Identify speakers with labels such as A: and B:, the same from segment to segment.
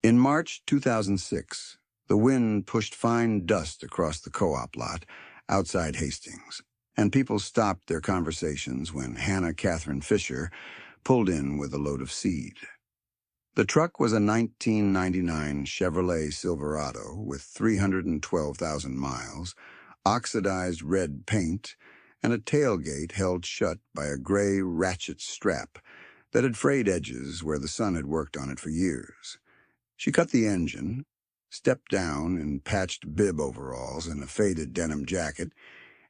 A: In March 2006, the wind pushed fine dust across the co-op lot outside Hastings, and people stopped their conversations when Hannah Catherine Fisher pulled in with a load of seed. The truck was a 1999 Chevrolet Silverado with 312,000 miles, oxidized red paint, and a tailgate held shut by a gray ratchet strap that had frayed edges where the sun had worked on it for years. She cut the engine, stepped down in patched bib overalls and a faded denim jacket,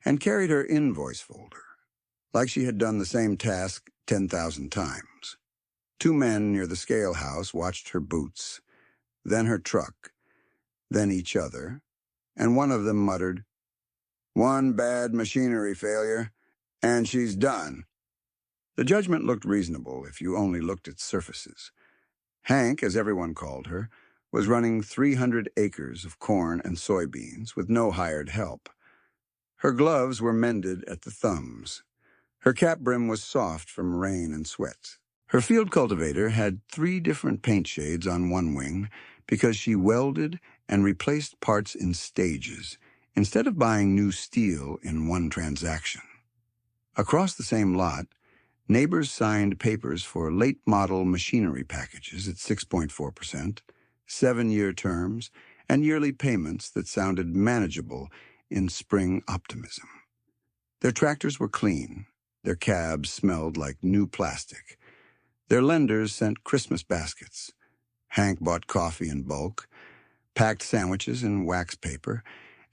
A: and carried her invoice folder, like she had done the same task 10,000 times. Two men near the scale house watched her boots, then her truck, then each other, and one of them muttered, "One bad machinery failure, and she's done." The judgment looked reasonable if you only looked at surfaces. Hank, as everyone called her, was running 300 acres of corn and soybeans with no hired help. Her gloves were mended at the thumbs. Her cap brim was soft from rain and sweat. Her field cultivator had 3 different paint shades on one wing because she welded and replaced parts in stages instead of buying new steel in one transaction. Across the same lot, neighbors signed papers for late-model machinery packages at 6.4%, 7-year terms, and yearly payments that sounded manageable in spring optimism. Their tractors were clean. Their cabs smelled like new plastic. Their lenders sent Christmas baskets. Hank bought coffee in bulk, packed sandwiches in wax paper,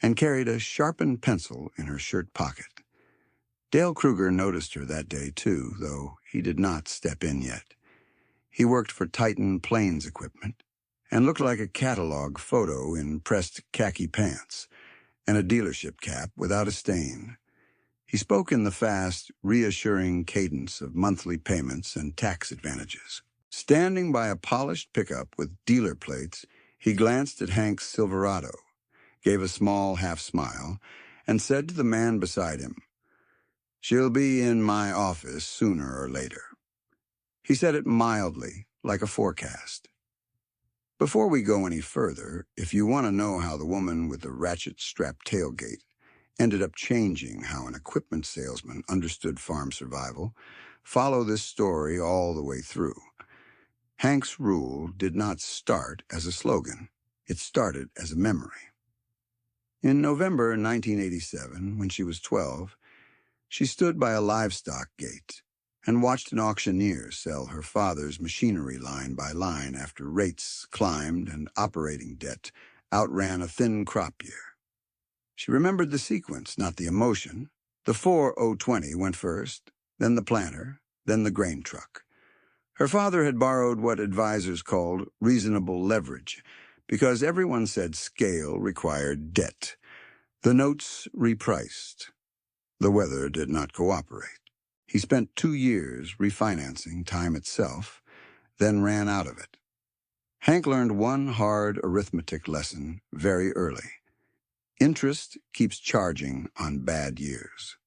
A: and carried a sharpened pencil in her shirt pocket. Dale Kruger noticed her that day, too, though he did not step in yet. He worked for Titan Plains Equipment and looked like a catalog photo in pressed khaki pants and a dealership cap without a stain. He spoke in the fast, reassuring cadence of monthly payments and tax advantages. Standing by a polished pickup with dealer plates, he glanced at Hank's Silverado, gave a small half-smile, and said to the man beside him, "She'll be in my office sooner or later." He said it mildly, like a forecast. Before we go any further, if you want to know how the woman with the ratchet-strapped tailgate ended up changing how an equipment salesman understood farm survival, follow this story all the way through. Hank's rule did not start as a slogan. It started as a memory. In November 1987, when she was 12, she stood by a livestock gate and watched an auctioneer sell her father's machinery line by line after rates climbed and operating debt outran a thin crop year. She remembered the sequence, not the emotion. The 4020 went first, then the planter, then the grain truck. Her father had borrowed what advisors called reasonable leverage, because everyone said scale required debt. The notes repriced. The weather did not cooperate. He spent 2 years refinancing time itself, then ran out of it. Hank learned one hard arithmetic lesson very early. Interest keeps charging on bad years.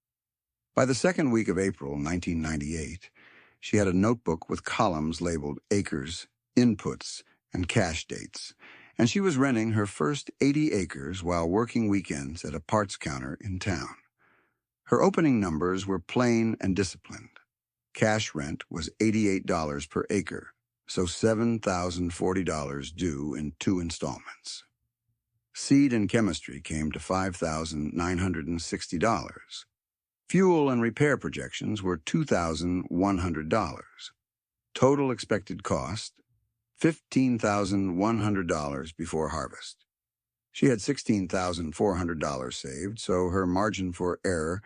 A: By the second week of April 1998, she had a notebook with columns labeled acres, inputs, and cash dates, and she was renting her first 80 acres while working weekends at a parts counter in town. Her opening numbers were plain and disciplined. Cash rent was $88 per acre, so $7,040 due in 2 installments. Seed and chemistry came to $5,960. Fuel and repair projections were $2,100. Total expected cost, $15,100 before harvest. She had $16,400 saved, so her margin for error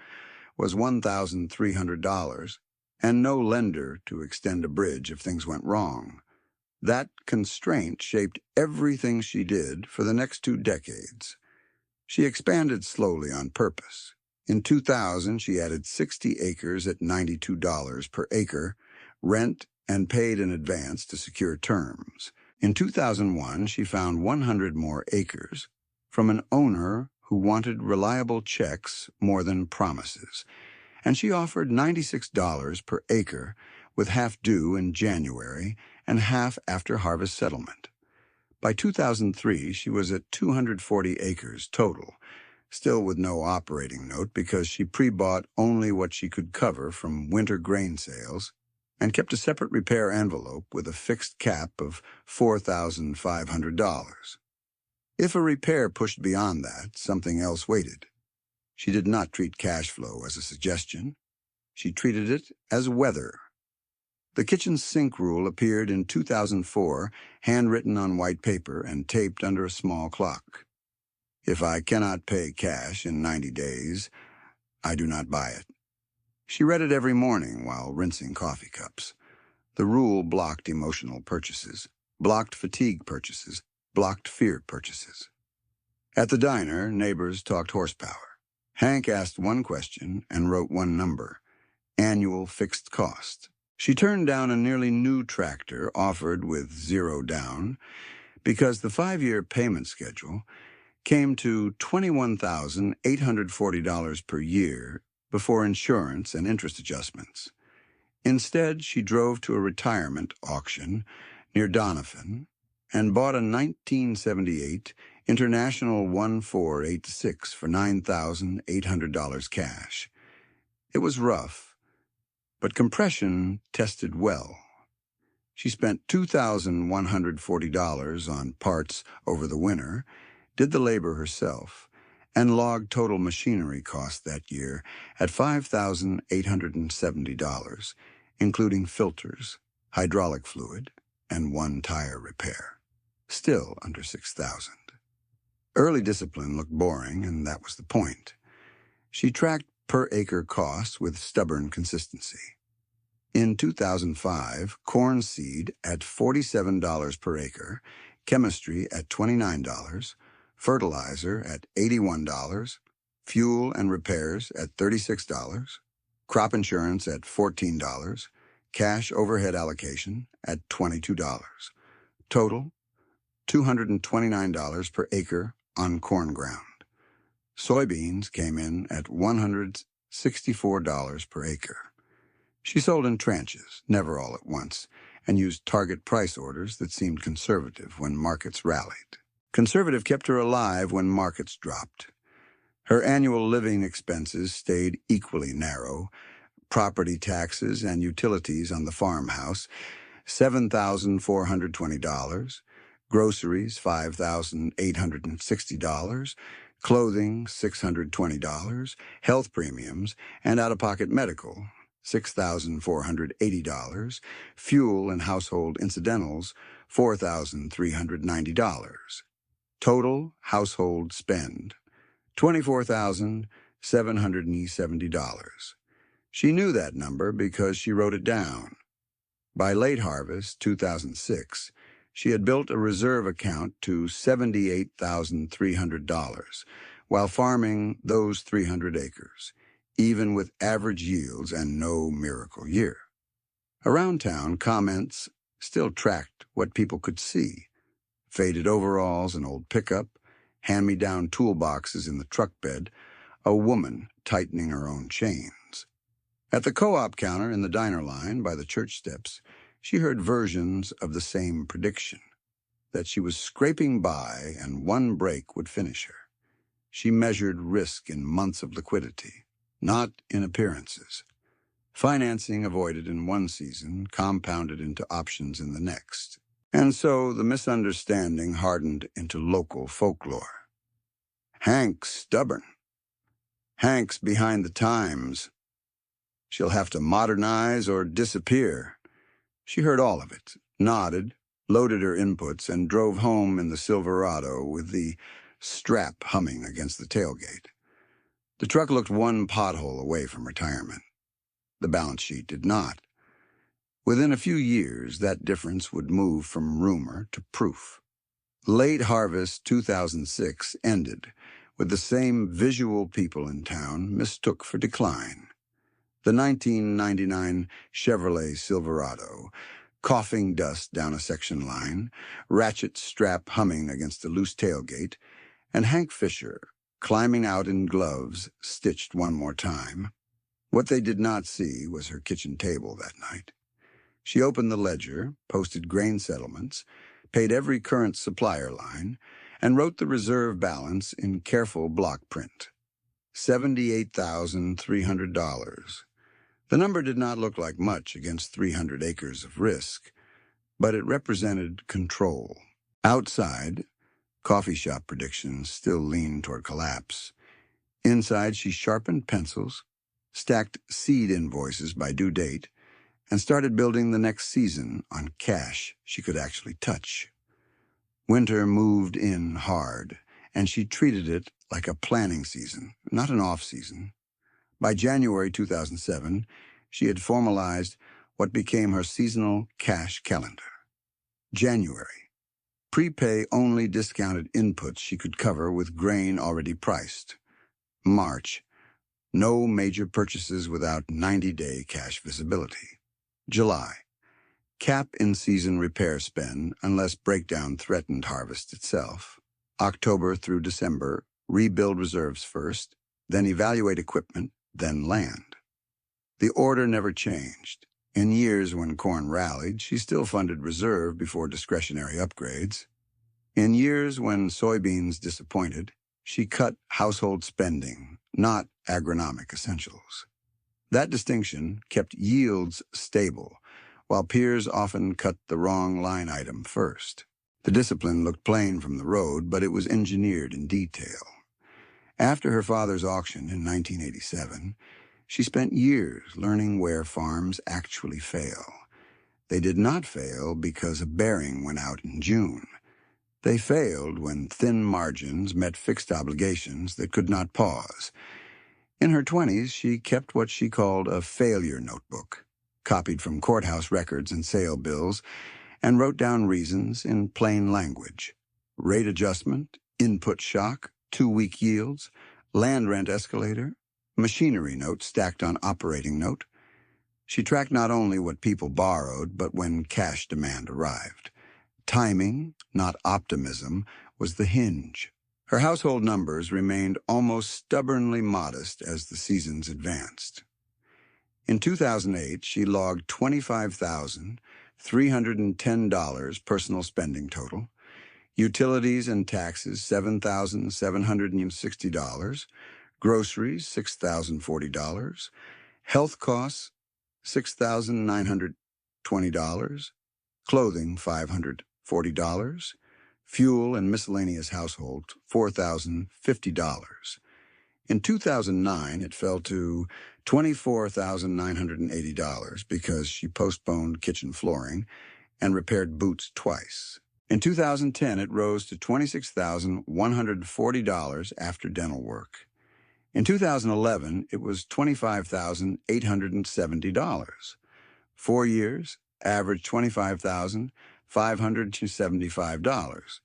A: was $1,300, and no lender to extend a bridge if things went wrong. That constraint shaped everything she did for the next 2 decades. She expanded slowly on purpose. In 2000, she added 60 acres at $92 per acre, rent, and paid in advance to secure terms. In 2001, she found 100 more acres from an owner who wanted reliable checks more than promises, and she offered $96 per acre with half due in January and half after harvest settlement. By 2003, she was at 240 acres total, still with no operating note because she pre-bought only what she could cover from winter grain sales and kept a separate repair envelope with a fixed cap of $4,500. If a repair pushed beyond that, something else waited. She did not treat cash flow as a suggestion. She treated it as weather. The kitchen sink rule appeared in 2004, handwritten on white paper and taped under a small clock. If I cannot pay cash in 90 days, I do not buy it. She read it every morning while rinsing coffee cups. The rule blocked emotional purchases, blocked fatigue purchases, blocked fear purchases. At the diner, neighbors talked horsepower. Hank asked one question and wrote one number: annual fixed cost. She turned down a nearly new tractor offered with zero down because the 5-year payment schedule came to $21,840 per year before insurance and interest adjustments. Instead, she drove to a retirement auction near Doniphan and bought a 1978 International 1486 for $9,800 cash. It was rough, but compression tested well. She spent $2,140 on parts over the winter, did the labor herself, and logged total machinery costs that year at $5,870, including filters, hydraulic fluid, and one tire repair. Still under $6,000. Early discipline looked boring, and that was the point. She tracked per-acre costs with stubborn consistency. In 2005, corn seed at $47 per acre, chemistry at $29, fertilizer at $81, fuel and repairs at $36, crop insurance at $14, cash overhead allocation at $22. Total, $229 per acre on corn ground. Soybeans came in at $164 per acre. She sold in tranches, never all at once, and used target price orders that seemed conservative when markets rallied. Conservative kept her alive when markets dropped. Her annual living expenses stayed equally narrow: property taxes and utilities on the farmhouse, $7,420, groceries, $5,860, clothing, $620, health premiums, and out-of-pocket medical, $6,480, fuel and household incidentals, $4,390. Total household spend, $24,770. She knew that number because she wrote it down. By late harvest, 2006, she had built a reserve account to $78,300 while farming those 300 acres, even with average yields and no miracle year. Around town, comments still tracked what people could see: faded overalls, an old pickup, hand-me-down toolboxes in the truck bed, a woman tightening her own chains. At the co-op counter in the diner line by the church steps, she heard versions of the same prediction, that she was scraping by and one break would finish her. She measured risk in months of liquidity, not in appearances. Financing avoided in one season compounded into options in the next. And so the misunderstanding hardened into local folklore. Hank's stubborn. Hank's behind the times. She'll have to modernize or disappear. She heard all of it, nodded, loaded her inputs, and drove home in the Silverado with the strap humming against the tailgate. The truck looked one pothole away from retirement. The balance sheet did not. Within a few years, that difference would move from rumor to proof. Late harvest 2006 ended with the same visual people in town mistook for decline. The 1999 Chevrolet Silverado, coughing dust down a section line, ratchet strap humming against a loose tailgate, and Hank Fisher, climbing out in gloves, stitched one more time. What they did not see was her kitchen table that night. She opened the ledger, posted grain settlements, paid every current supplier line, and wrote the reserve balance in careful block print. $78,300. The number did not look like much against 300 acres of risk, but it represented control. Outside, coffee shop predictions still leaned toward collapse. Inside, she sharpened pencils, stacked seed invoices by due date, and started building the next season on cash she could actually touch. Winter moved in hard, and she treated it like a planning season, not an off-season. By January 2007, she had formalized what became her seasonal cash calendar. January. Prepay only discounted inputs she could cover with grain already priced. March. No major purchases without 90-day cash visibility. July. Cap in-season repair spend unless breakdown threatened harvest itself. October through December, rebuild reserves first, then evaluate equipment, then land. The order never changed. In years when corn rallied, she still funded reserve before discretionary upgrades. In years when soybeans disappointed, she cut household spending, not agronomic essentials. That distinction kept yields stable, while peers often cut the wrong line item first. The discipline looked plain from the road, but it was engineered in detail. After her father's auction in 1987, she spent years learning where farms actually fail. They did not fail because a bearing went out in June. They failed when thin margins met fixed obligations that could not pause. In her 20s, she kept what she called a failure notebook, copied from courthouse records and sale bills, and wrote down reasons in plain language. Rate adjustment, input shock, 2-week yields, land rent escalator, machinery note stacked on operating note. She tracked not only what people borrowed, but when cash demand arrived. Timing, not optimism, was the hinge. Her household numbers remained almost stubbornly modest as the seasons advanced. In 2008, she logged $25,310 personal spending total, utilities and taxes $7,760, groceries $6,040, health costs $6,920, clothing $540, fuel and miscellaneous household $4,050. In 2009, it fell to $24,980 because she postponed kitchen flooring and repaired boots twice. In 2010, it rose to $26,140 after dental work. In 2011, it was $25,870. 4 years, averaged $25,575.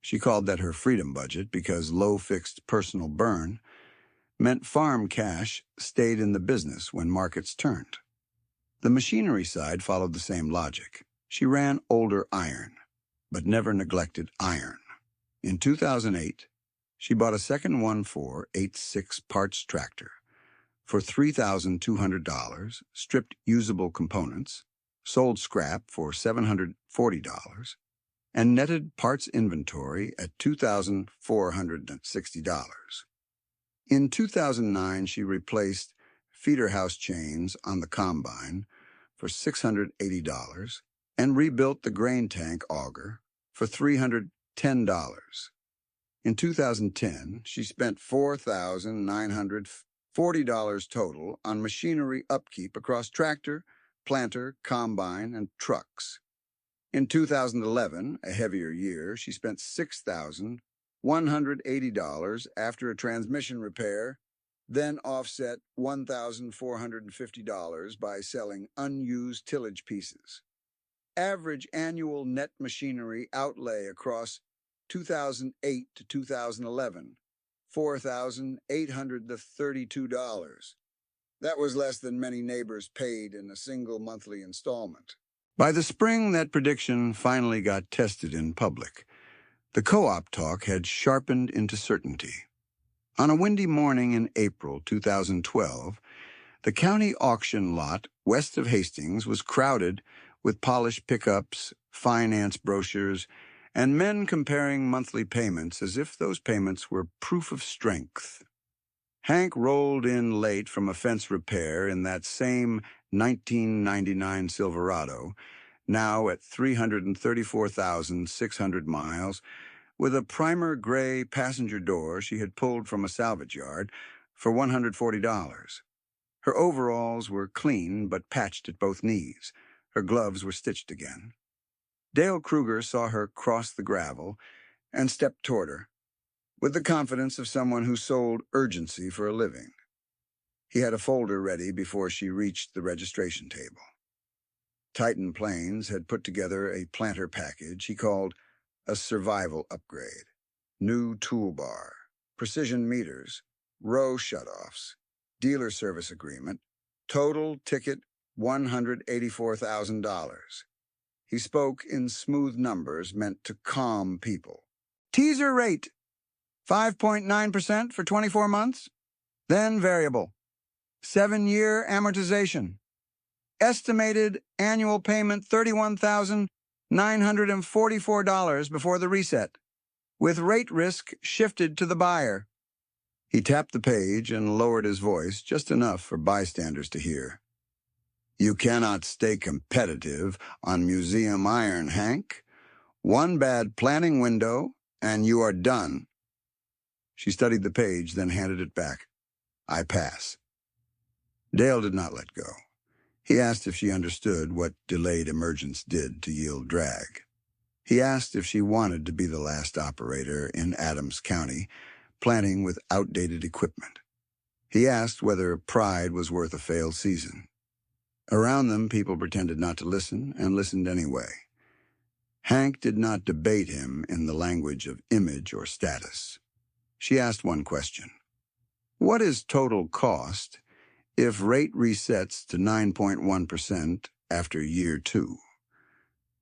A: She called that her freedom budget because low fixed personal burn meant farm cash stayed in the business when markets turned. The machinery side followed the same logic. She ran older iron, but never neglected iron. In 2008, she bought a second 1.4/86 parts tractor for $3,200, stripped usable components, sold scrap for $740, and netted parts inventory at $2,460. In 2009, she replaced feeder house chains on the combine for $680 and rebuilt the grain tank auger for $310. In 2010, she spent $4,940 total on machinery upkeep across tractor, planter, combine, and trucks. In 2011, a heavier year, she spent $6,180 after a transmission repair, then offset $1,450 by selling unused tillage pieces. Average annual net machinery outlay across 2008 to 2011, $4,832. That was less than many neighbors paid in a single monthly installment. By the spring, that prediction finally got tested in public. The co-op talk had sharpened into certainty. On a windy morning in April 2012, the county auction lot west of Hastings was crowded with polished pickups, finance brochures, and men comparing monthly payments as if those payments were proof of strength. Hank rolled in late from a fence repair in that same 1999 Silverado, now at 334,600 miles, with a primer gray passenger door she had pulled from a salvage yard for $140. Her overalls were clean but patched at both knees. Her gloves were stitched again. Dale Kruger saw her cross the gravel and stepped toward her, with the confidence of someone who sold urgency for a living. He had a folder ready before she reached the registration table. Titan Planes had put together a planter package he called a survival upgrade. New toolbar, precision meters, row shutoffs, dealer service agreement, total ticket $184,000. He spoke in smooth numbers meant to calm people. Teaser rate, 5.9% for 24 months, then variable. 7-year amortization. Estimated annual payment $31,944 before the reset, with rate risk shifted to the buyer. He tapped the page and lowered his voice just enough for bystanders to hear. You cannot stay competitive on museum iron, Hank. One bad planning window, and you are done. She studied the page, then handed it back. I pass. Dale did not let go. He asked if she understood what delayed emergence did to yield drag. He asked if she wanted to be the last operator in Adams County, planting with outdated equipment. He asked whether pride was worth a failed season. Around them, people pretended not to listen and listened anyway. Hank did not debate him in the language of image or status. She asked one question. What is total cost if rate resets to 9.1% after year 2?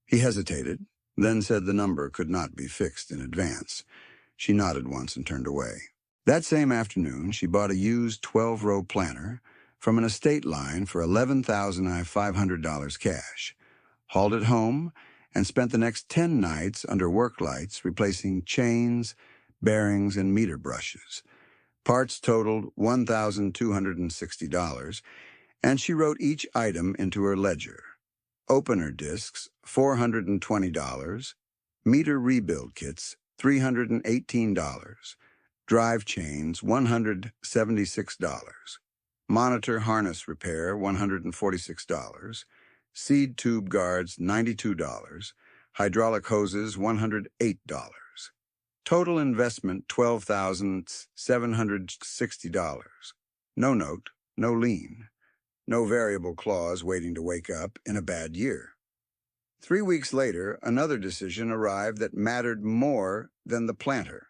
A: He hesitated, then said the number could not be fixed in advance. She nodded once and turned away. That same afternoon, she bought a used 12-row planter from an estate line for $11,500 cash, hauled it home, and spent the next 10 nights under work lights replacing chains, bearings, and meter brushes. Parts totaled $1,260, and she wrote each item into her ledger. Opener discs, $420, meter rebuild kits, $318, drive chains, $176, monitor harness repair, $146, seed tube guards, $92, hydraulic hoses, $108. Total investment, $12,760. No note, no lien, no variable clause waiting to wake up in a bad year. 3 weeks later, another decision arrived that mattered more than the planter.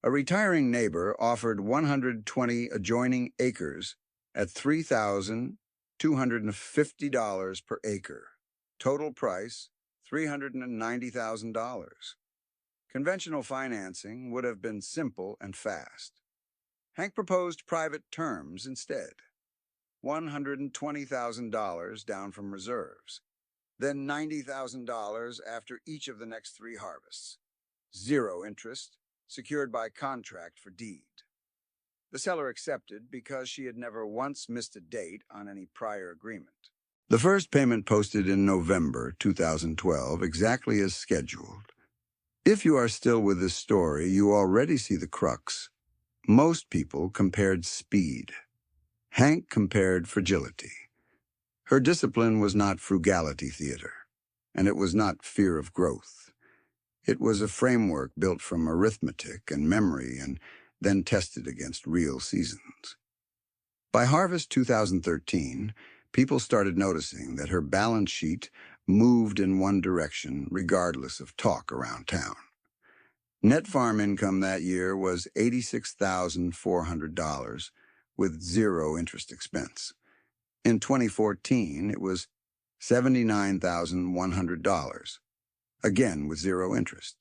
A: A retiring neighbor offered 120 adjoining acres at $3,250 per acre. Total price, $390,000. Conventional financing would have been simple and fast. Hank proposed private terms instead. $120,000 down from reserves, then $90,000 after each of the next 3 harvests. 0 interest, secured by contract for deed. The seller accepted because she had never once missed a date on any prior agreement. The first payment posted in November 2012, exactly as scheduled. If you are still with this story, you already see the crux. Most people compared speed. Hank compared fragility. Her discipline was not frugality theater, and it was not fear of growth. It was a framework built from arithmetic and memory and then tested against real seasons. By harvest 2013, people started noticing that her balance sheet moved in one direction regardless of talk around town. Net farm income that year was $86,400 with 0 interest expense. In 2014, it was $79,100, again with 0 interest.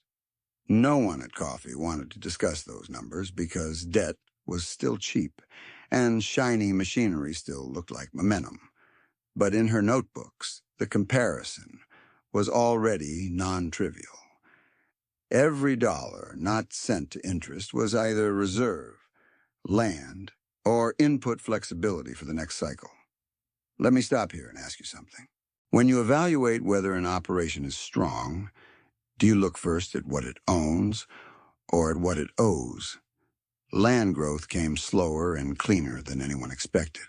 A: No one at Coffee wanted to discuss those numbers because debt was still cheap and shiny machinery still looked like momentum. But in her notebooks, the comparison was already non-trivial. Every dollar, not sent to interest, was either reserve, land, or input flexibility for the next cycle. Let me stop here and ask you something. When you evaluate whether an operation is strong, do you look first at what it owns or at what it owes? Land growth came slower and cleaner than anyone expected.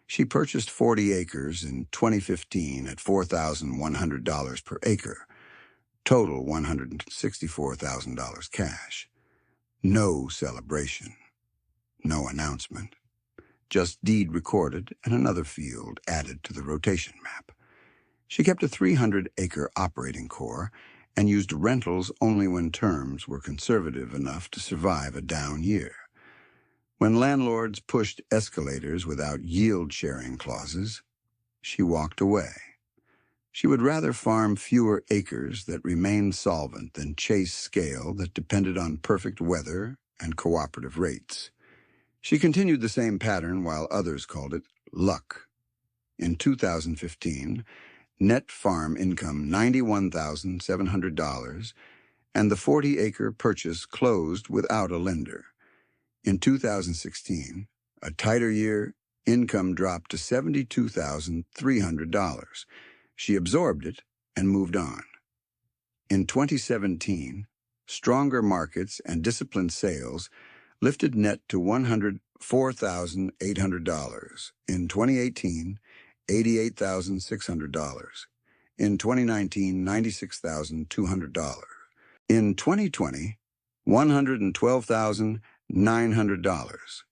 A: She purchased 40 acres in 2015 at $4,100 per acre, total $164,000 cash. No celebration, no announcement. Just deed recorded and another field added to the rotation map. She kept a 300-acre operating core and used rentals only when terms were conservative enough to survive a down year. When landlords pushed escalators without yield-sharing clauses, she walked away. She would rather farm fewer acres that remained solvent than chase scale that depended on perfect weather and cooperative rates. She continued the same pattern while others called it luck. In 2015, net farm income $91,700, and the 40-acre purchase closed without a lender. In 2016, a tighter year, income dropped to $72,300. She absorbed it and moved on. In 2017, stronger markets and disciplined sales lifted net to $104,800. In 2018, $88,600. In 2019, $96,200. In 2020, $112,900.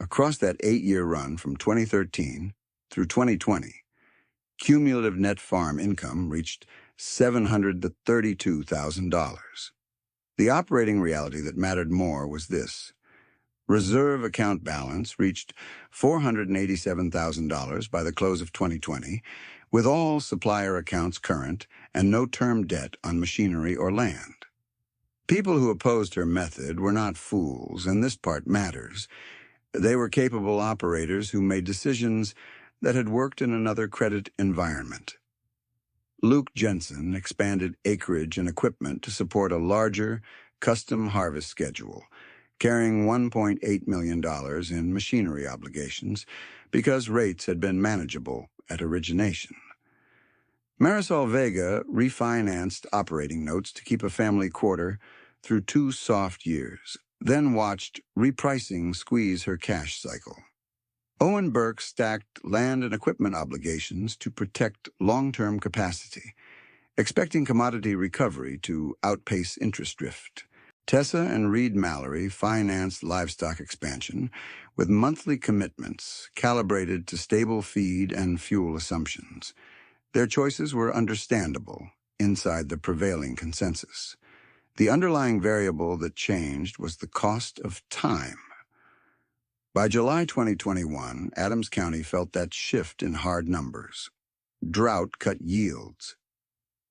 A: Across that 8-year run from 2013 through 2020, cumulative net farm income reached $732,000. The operating reality that mattered more was this. Reserve account balance reached $487,000 by the close of 2020, with all supplier accounts current and no term debt on machinery or land. People who opposed her method were not fools, and this part matters. They were capable operators who made decisions that had worked in another credit environment. Luke Jensen expanded acreage and equipment to support a larger, custom harvest schedule, carrying $1.8 million in machinery obligations because rates had been manageable at origination. Marisol Vega refinanced operating notes to keep a family quarter through 2 soft years, then watched repricing squeeze her cash cycle. Owen Burke stacked land and equipment obligations to protect long-term capacity, expecting commodity recovery to outpace interest drift. Tessa and Reed Mallory financed livestock expansion with monthly commitments calibrated to stable feed and fuel assumptions. Their choices were understandable inside the prevailing consensus. The underlying variable that changed was the cost of time. By July 2021, Adams County felt that shift in hard numbers. Drought cut yields.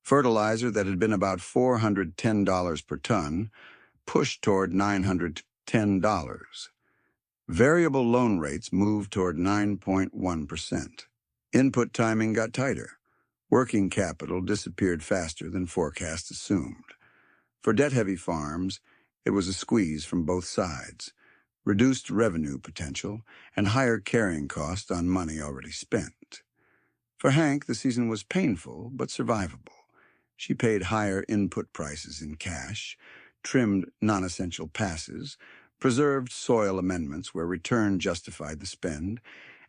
A: Fertilizer that had been about $410 per ton pushed toward $910. Variable loan rates moved toward 9.1%. Input timing got tighter. Working capital disappeared faster than forecasts assumed. For debt-heavy farms, it was a squeeze from both sides, reduced revenue potential, and higher carrying costs on money already spent. For Hank, the season was painful but survivable. She paid higher input prices in cash, trimmed non-essential passes, preserved soil amendments where return justified the spend,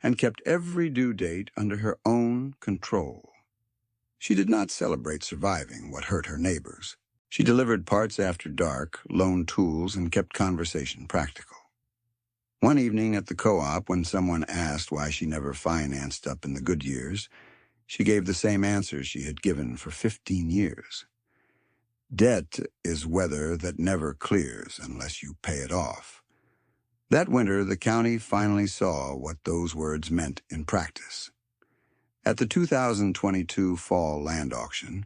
A: and kept every due date under her own control. She did not celebrate surviving what hurt her neighbors. She delivered parts after dark, loaned tools, and kept conversation practical. One evening at the co-op, when someone asked why she never financed up in the good years, she gave the same answer she had given for 15 years. Debt is weather that never clears unless you pay it off. That winter, the county finally saw what those words meant in practice. At the 2022 fall land auction,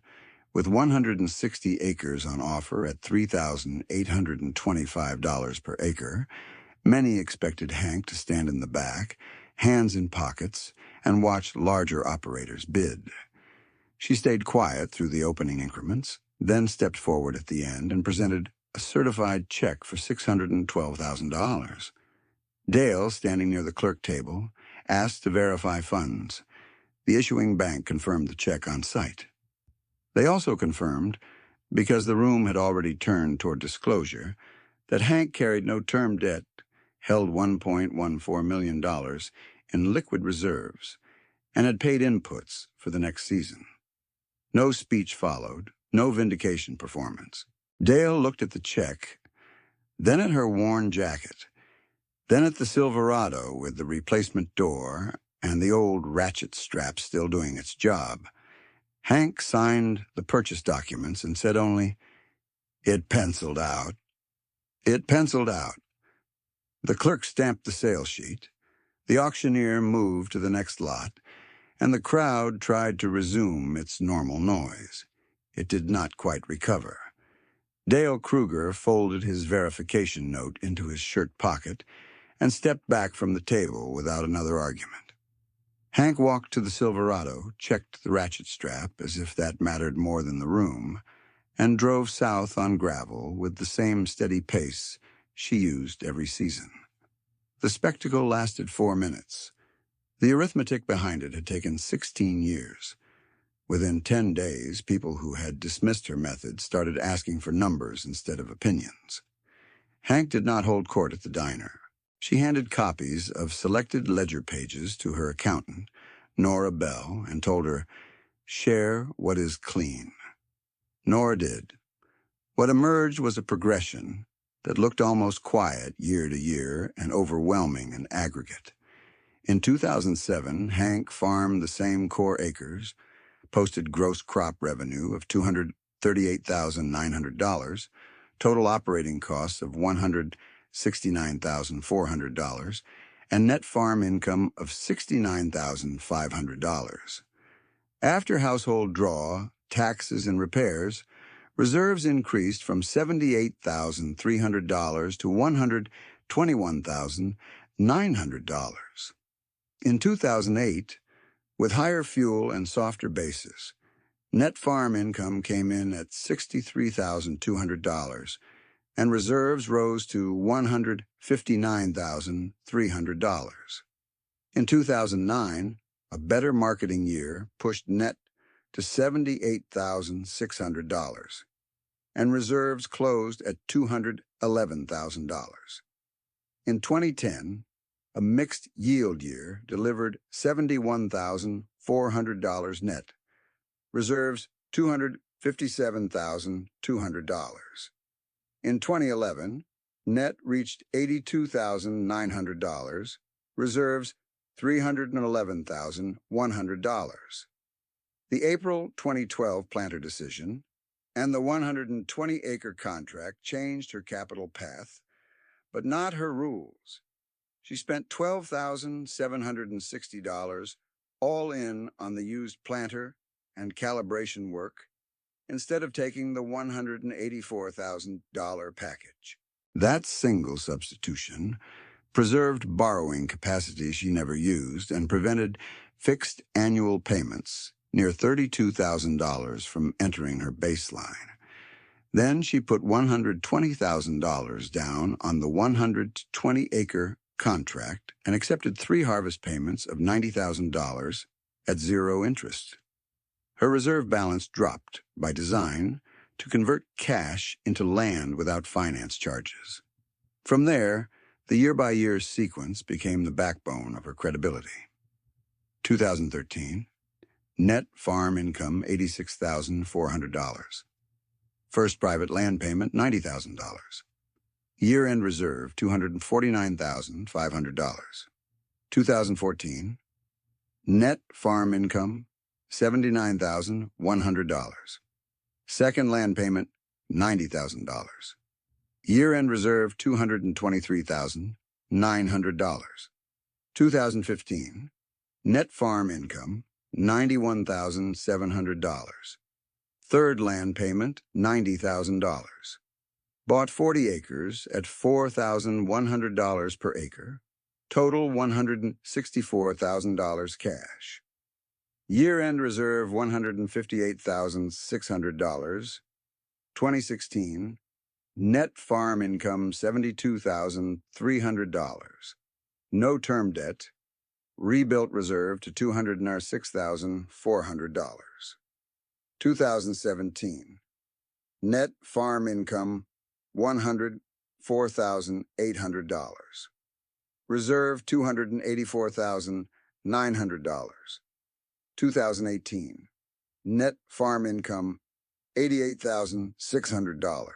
A: with 160 acres on offer at $3,825 per acre, many expected Hank to stand in the back, hands in pockets, and watch larger operators bid. She stayed quiet through the opening increments, then stepped forward at the end and presented a certified check for $612,000. Dale, standing near the clerk table, asked to verify funds. The issuing bank confirmed the check on site. They also confirmed, because the room had already turned toward disclosure, that Hank carried no term debt, held $1.14 million in liquid reserves, and had paid inputs for the next season. No speech followed, no vindication performance. Dale looked at the check, then at her worn jacket, then at the Silverado with the replacement door and the old ratchet strap still doing its job. Hank signed the purchase documents and said only, "It penciled out." It penciled out. The clerk stamped the sales sheet. The auctioneer moved to the next lot, and the crowd tried to resume its normal noise. It did not quite recover. Dale Kruger folded his verification note into his shirt pocket and stepped back from the table without another argument. Hank walked to the Silverado, checked the ratchet strap as if that mattered more than the room, and drove south on gravel with the same steady pace she used every season. The spectacle lasted 4 minutes. The arithmetic behind it had taken 16 years. Within 10 days, people who had dismissed her method started asking for numbers instead of opinions. Hank did not hold court at the diner. She handed copies of selected ledger pages to her accountant, Nora Bell, and told her, "Share what is clean." Nora did. What emerged was a progression that looked almost quiet year to year and overwhelming in aggregate. In 2007, Hank farmed the same core acres, posted gross crop revenue of $238,900, total operating costs of $169,400, and net farm income of $69,500. After household draw, taxes, and repairs, reserves increased from $78,300 to $121,900. In 2008, with higher fuel and softer basis, net farm income came in at $63,200, and reserves rose to $159,300. In 2009, a better marketing year pushed net to $78,600, and reserves closed at $211,000. In 2010, a mixed yield year delivered $71,400 net, reserves $257,200. In 2011, net reached $82,900, reserves $311,100. The April 2012 planter decision and the 120-acre contract changed her capital path, but not her rules. She spent $12,760 all in on the used planter and calibration work instead of taking the $184,000 package. That single substitution preserved borrowing capacity she never used and prevented fixed annual payments near $32,000 from entering her baseline. Then she put $120,000 down on the 120-acre contract and accepted 3 harvest payments of $90,000 at 0 interest. Her reserve balance dropped by design to convert cash into land without finance charges. From there, the year-by-year sequence became the backbone of her credibility. 2013, net farm income $86,400. First private land payment $90,000. Year-end reserve $249,500. 2014, net farm income $79,100. Second land payment $90,000. Year-end reserve $223,900. 2015, net farm income $91,700. Third land payment $90,000. Bought 40 acres at $4,100 per acre. Total $164,000 cash. Year-end reserve $158,600. 2016, net farm income $72,300. No term debt. Rebuilt reserve to $206,400. 2017, net farm income $104,800. Reserve $284,900. 2018, net farm income $88,600.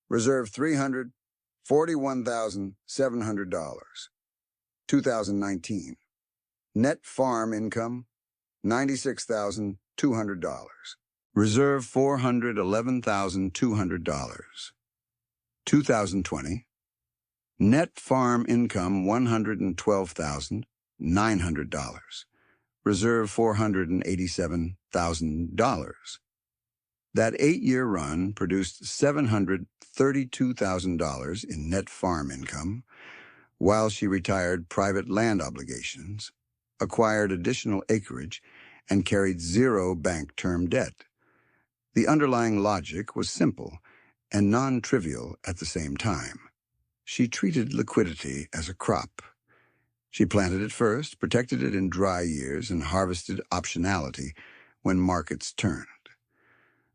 A: Reserve $341,700. 2019, net farm income $96,200. Reserve $411,200. 2020, net farm income $112,900. Reserve $487,000. That 8-year run produced $732,000 in net farm income, while she retired private land obligations, acquired additional acreage, and carried zero bank term debt. The underlying logic was simple and non-trivial at the same time. She treated liquidity as a crop. She planted it first, protected it in dry years, and harvested optionality when markets turned.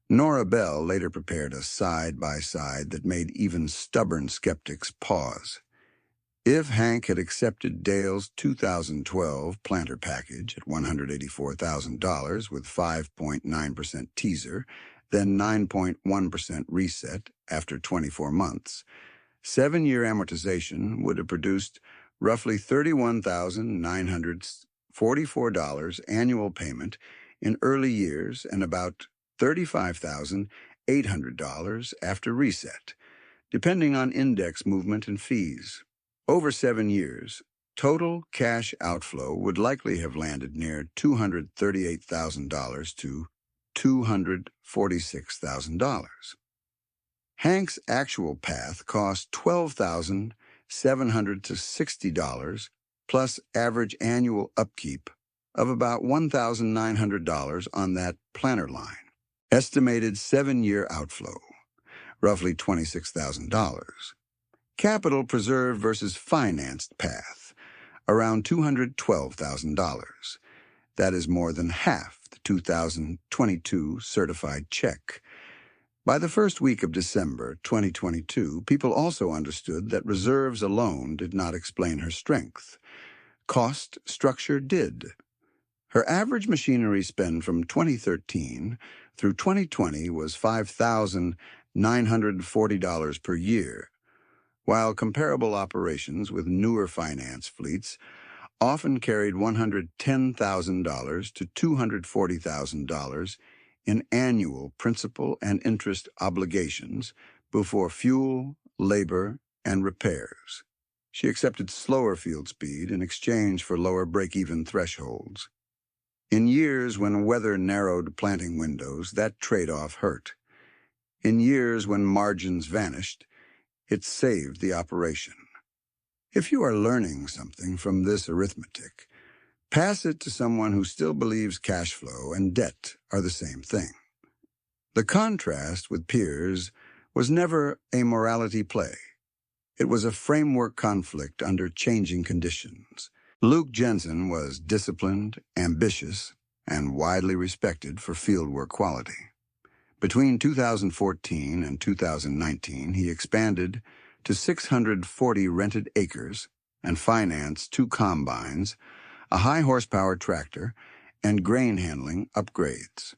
A: Nora Bell later prepared a side-by-side that made even stubborn skeptics pause. If Hank had accepted Dale's 2012 planter package at $184,000 with 5.9% teaser, then 9.1% reset after 24 months, 7-year amortization would have produced roughly $31,944 annual payment in early years and about $35,800 after reset, depending on index movement and fees. Over 7 years, total cash outflow would likely have landed near $238,000 to $246,000. Hank's actual path cost $12,760 plus average annual upkeep of about $1,900 on that planter line. Estimated 7-year outflow, roughly $26,000. Capital preserved versus financed path, around $212,000. That is more than half the 2022 certified check. By the first week of December 2022, people also understood that reserves alone did not explain her strength. Cost structure did. Her average machinery spend from 2013 through 2020 was $5,940 per year, while comparable operations with newer finance fleets often carried $110,000 to $240,000 in annual principal and interest obligations before fuel, labor, and repairs. She accepted slower field speed in exchange for lower break-even thresholds. In years when weather narrowed planting windows, that trade-off hurt. In years when margins vanished, it saved the operation. If you are learning something from this arithmetic, pass it to someone who still believes cash flow and debt are the same thing. The contrast with peers was never a morality play. It was a framework conflict under changing conditions. Luke Jensen was disciplined, ambitious, and widely respected for fieldwork quality. Between 2014 and 2019, he expanded to 640 rented acres and financed 2 combines, a high-horsepower tractor, and grain handling upgrades.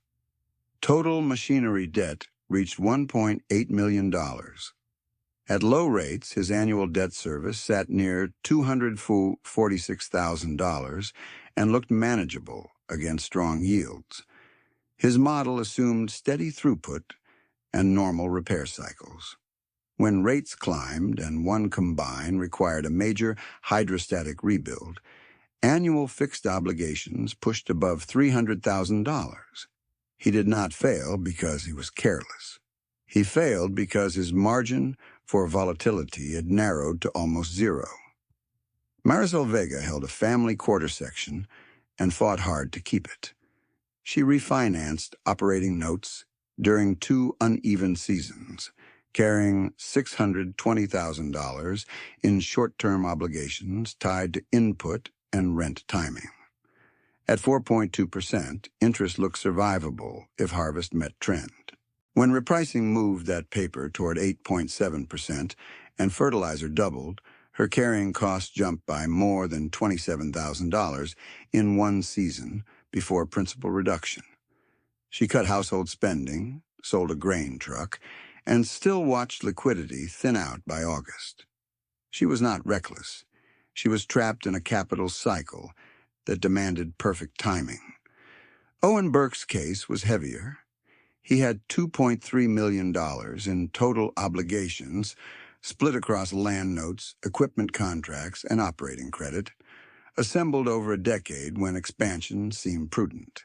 A: Total machinery debt reached $1.8 million. At low rates, his annual debt service sat near $246,000 and looked manageable against strong yields. His model assumed steady throughput and normal repair cycles. When rates climbed and one combine required a major hydrostatic rebuild, annual fixed obligations pushed above $300,000. He did not fail because he was careless. He failed because his margin for volatility had narrowed to almost zero. Marisol Vega held a family quarter section and fought hard to keep it. She refinanced operating notes, during 2 uneven seasons, carrying $620,000 in short-term obligations tied to input and rent timing. At 4.2%, interest looked survivable if harvest met trend. When repricing moved that paper toward 8.7% and fertilizer doubled, her carrying costs jumped by more than $27,000 in one season before principal reduction. She cut household spending, sold a grain truck, and still watched liquidity thin out by August. She was not reckless. She was trapped in a capital cycle that demanded perfect timing. Owen Burke's case was heavier. He had $2.3 million in total obligations, split across land notes, equipment contracts, and operating credit, assembled over a decade when expansion seemed prudent.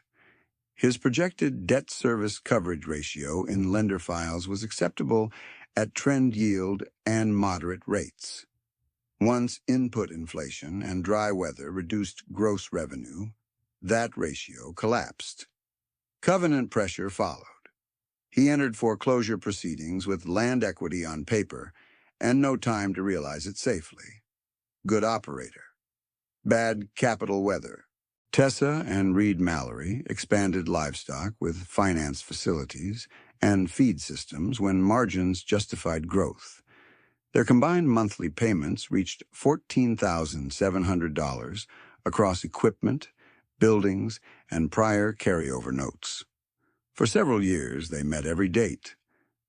A: His projected debt service coverage ratio in lender files was acceptable at trend yield and moderate rates. Once input inflation and dry weather reduced gross revenue, that ratio collapsed. Covenant pressure followed. He entered foreclosure proceedings with land equity on paper and no time to realize it safely. Good operator. Bad capital weather. Tessa and Reed Mallory expanded livestock with finance facilities and feed systems when margins justified growth. Their combined monthly payments reached $14,700 across equipment, buildings, and prior carryover notes. For several years, they met every date.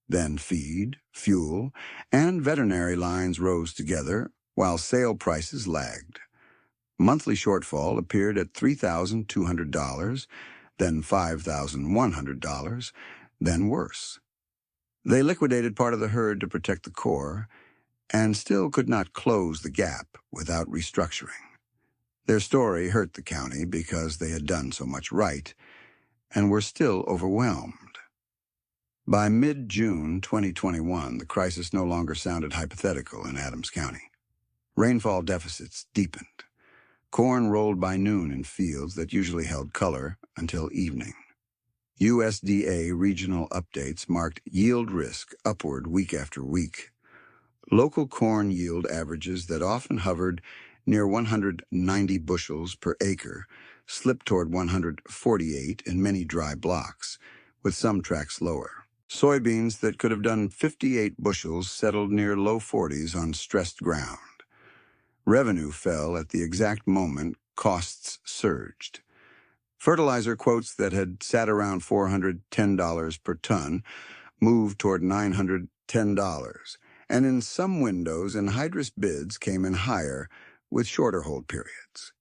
A: Then feed, fuel, and veterinary lines rose together while sale prices lagged. Monthly shortfall appeared at $3,200, then $5,100, then worse. They liquidated part of the herd to protect the core and still could not close the gap without restructuring. Their story hurt the county because they had done so much right and were still overwhelmed. By mid-June 2021, the crisis no longer sounded hypothetical in Adams County. Rainfall deficits deepened. Corn rolled by noon in fields that usually held color until evening. USDA regional updates marked yield risk upward week after week. Local corn yield averages that often hovered near 190 bushels per acre slipped toward 148 in many dry blocks, with some tracts lower. Soybeans that could have done 58 bushels settled near low 40s on stressed ground. Revenue fell at the exact moment costs surged. Fertilizer quotes that had sat around $410 per ton moved toward $910, and in some windows, anhydrous bids came in higher with shorter hold periods.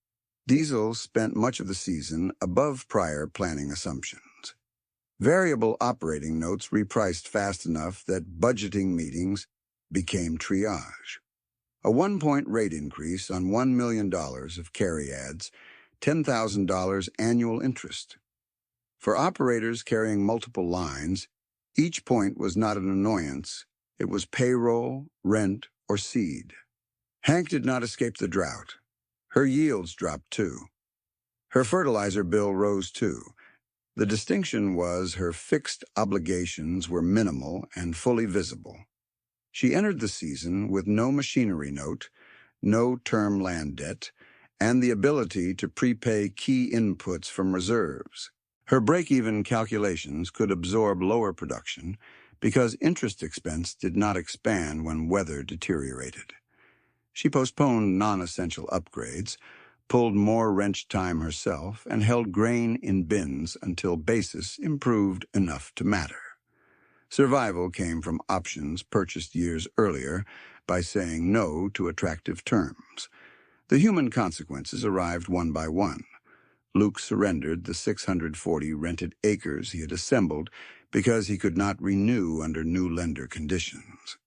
A: Diesel spent much of the season above prior planning assumptions. Variable operating notes repriced fast enough that budgeting meetings became triage. A 1-point rate increase on $1 million of carry ads, $10,000 annual interest. For operators carrying multiple lines, each point was not an annoyance. It was payroll, rent, or seed. Hank did not escape the drought. Her yields dropped too. Her fertilizer bill rose too. The distinction was her fixed obligations were minimal and fully visible. She entered the season with no machinery note, no term land debt, and the ability to prepay key inputs from reserves. Her break-even calculations could absorb lower production because interest expense did not expand when weather deteriorated. She postponed non-essential upgrades, pulled more wrench time herself, and held grain in bins until basis improved enough to matter. Survival came from options purchased years earlier by saying no to attractive terms. The human consequences arrived one by one. Luke surrendered the 640 rented acres he had assembled because he could not renew under new lender conditions.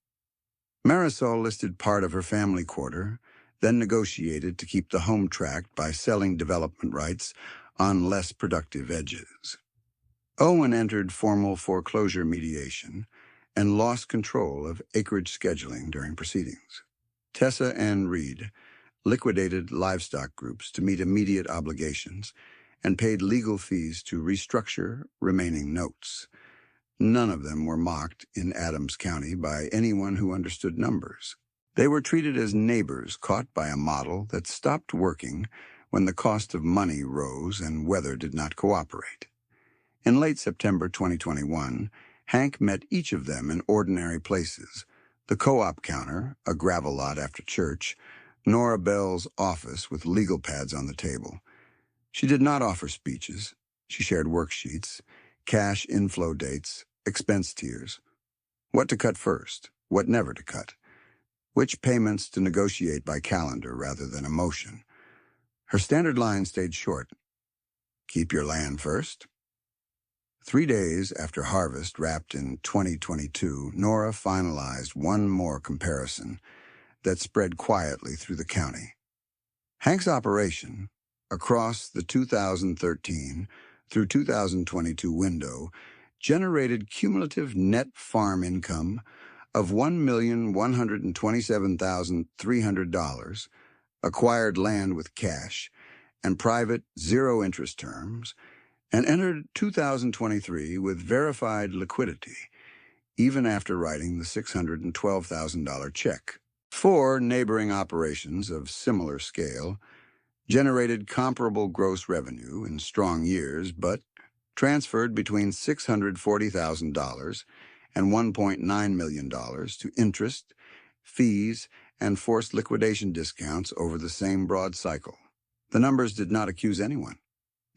A: Marisol listed part of her family quarter, then negotiated to keep the home tract by selling development rights on less productive edges. Owen entered formal foreclosure mediation and lost control of acreage scheduling during proceedings. Tessa and Reed liquidated livestock groups to meet immediate obligations and paid legal fees to restructure remaining notes. None of them were mocked in Adams County by anyone who understood numbers. They were treated as neighbors caught by a model that stopped working when the cost of money rose and weather did not cooperate. In late September 2021, Hank met each of them in ordinary places: the co-op counter, a gravel lot after church, Nora Bell's office with legal pads on the table. She did not offer speeches. She shared worksheets, cash inflow dates, expense tiers. What to cut first, what never to cut. Which payments to negotiate by calendar rather than emotion. Her standard line stayed short. Keep your land first. 3 days after harvest wrapped in 2022, Nora finalized one more comparison that spread quietly through the county. Hank's operation, across the 2013 through 2022 window, generated cumulative net farm income of $1,127,300, acquired land with cash and private zero-interest terms, and entered 2023 with verified liquidity, even after writing the $612,000 check. 4 neighboring operations of similar scale generated comparable gross revenue in strong years, but transferred between $640,000 and $1.9 million to interest, fees, and forced liquidation discounts over the same broad cycle. The numbers did not accuse anyone.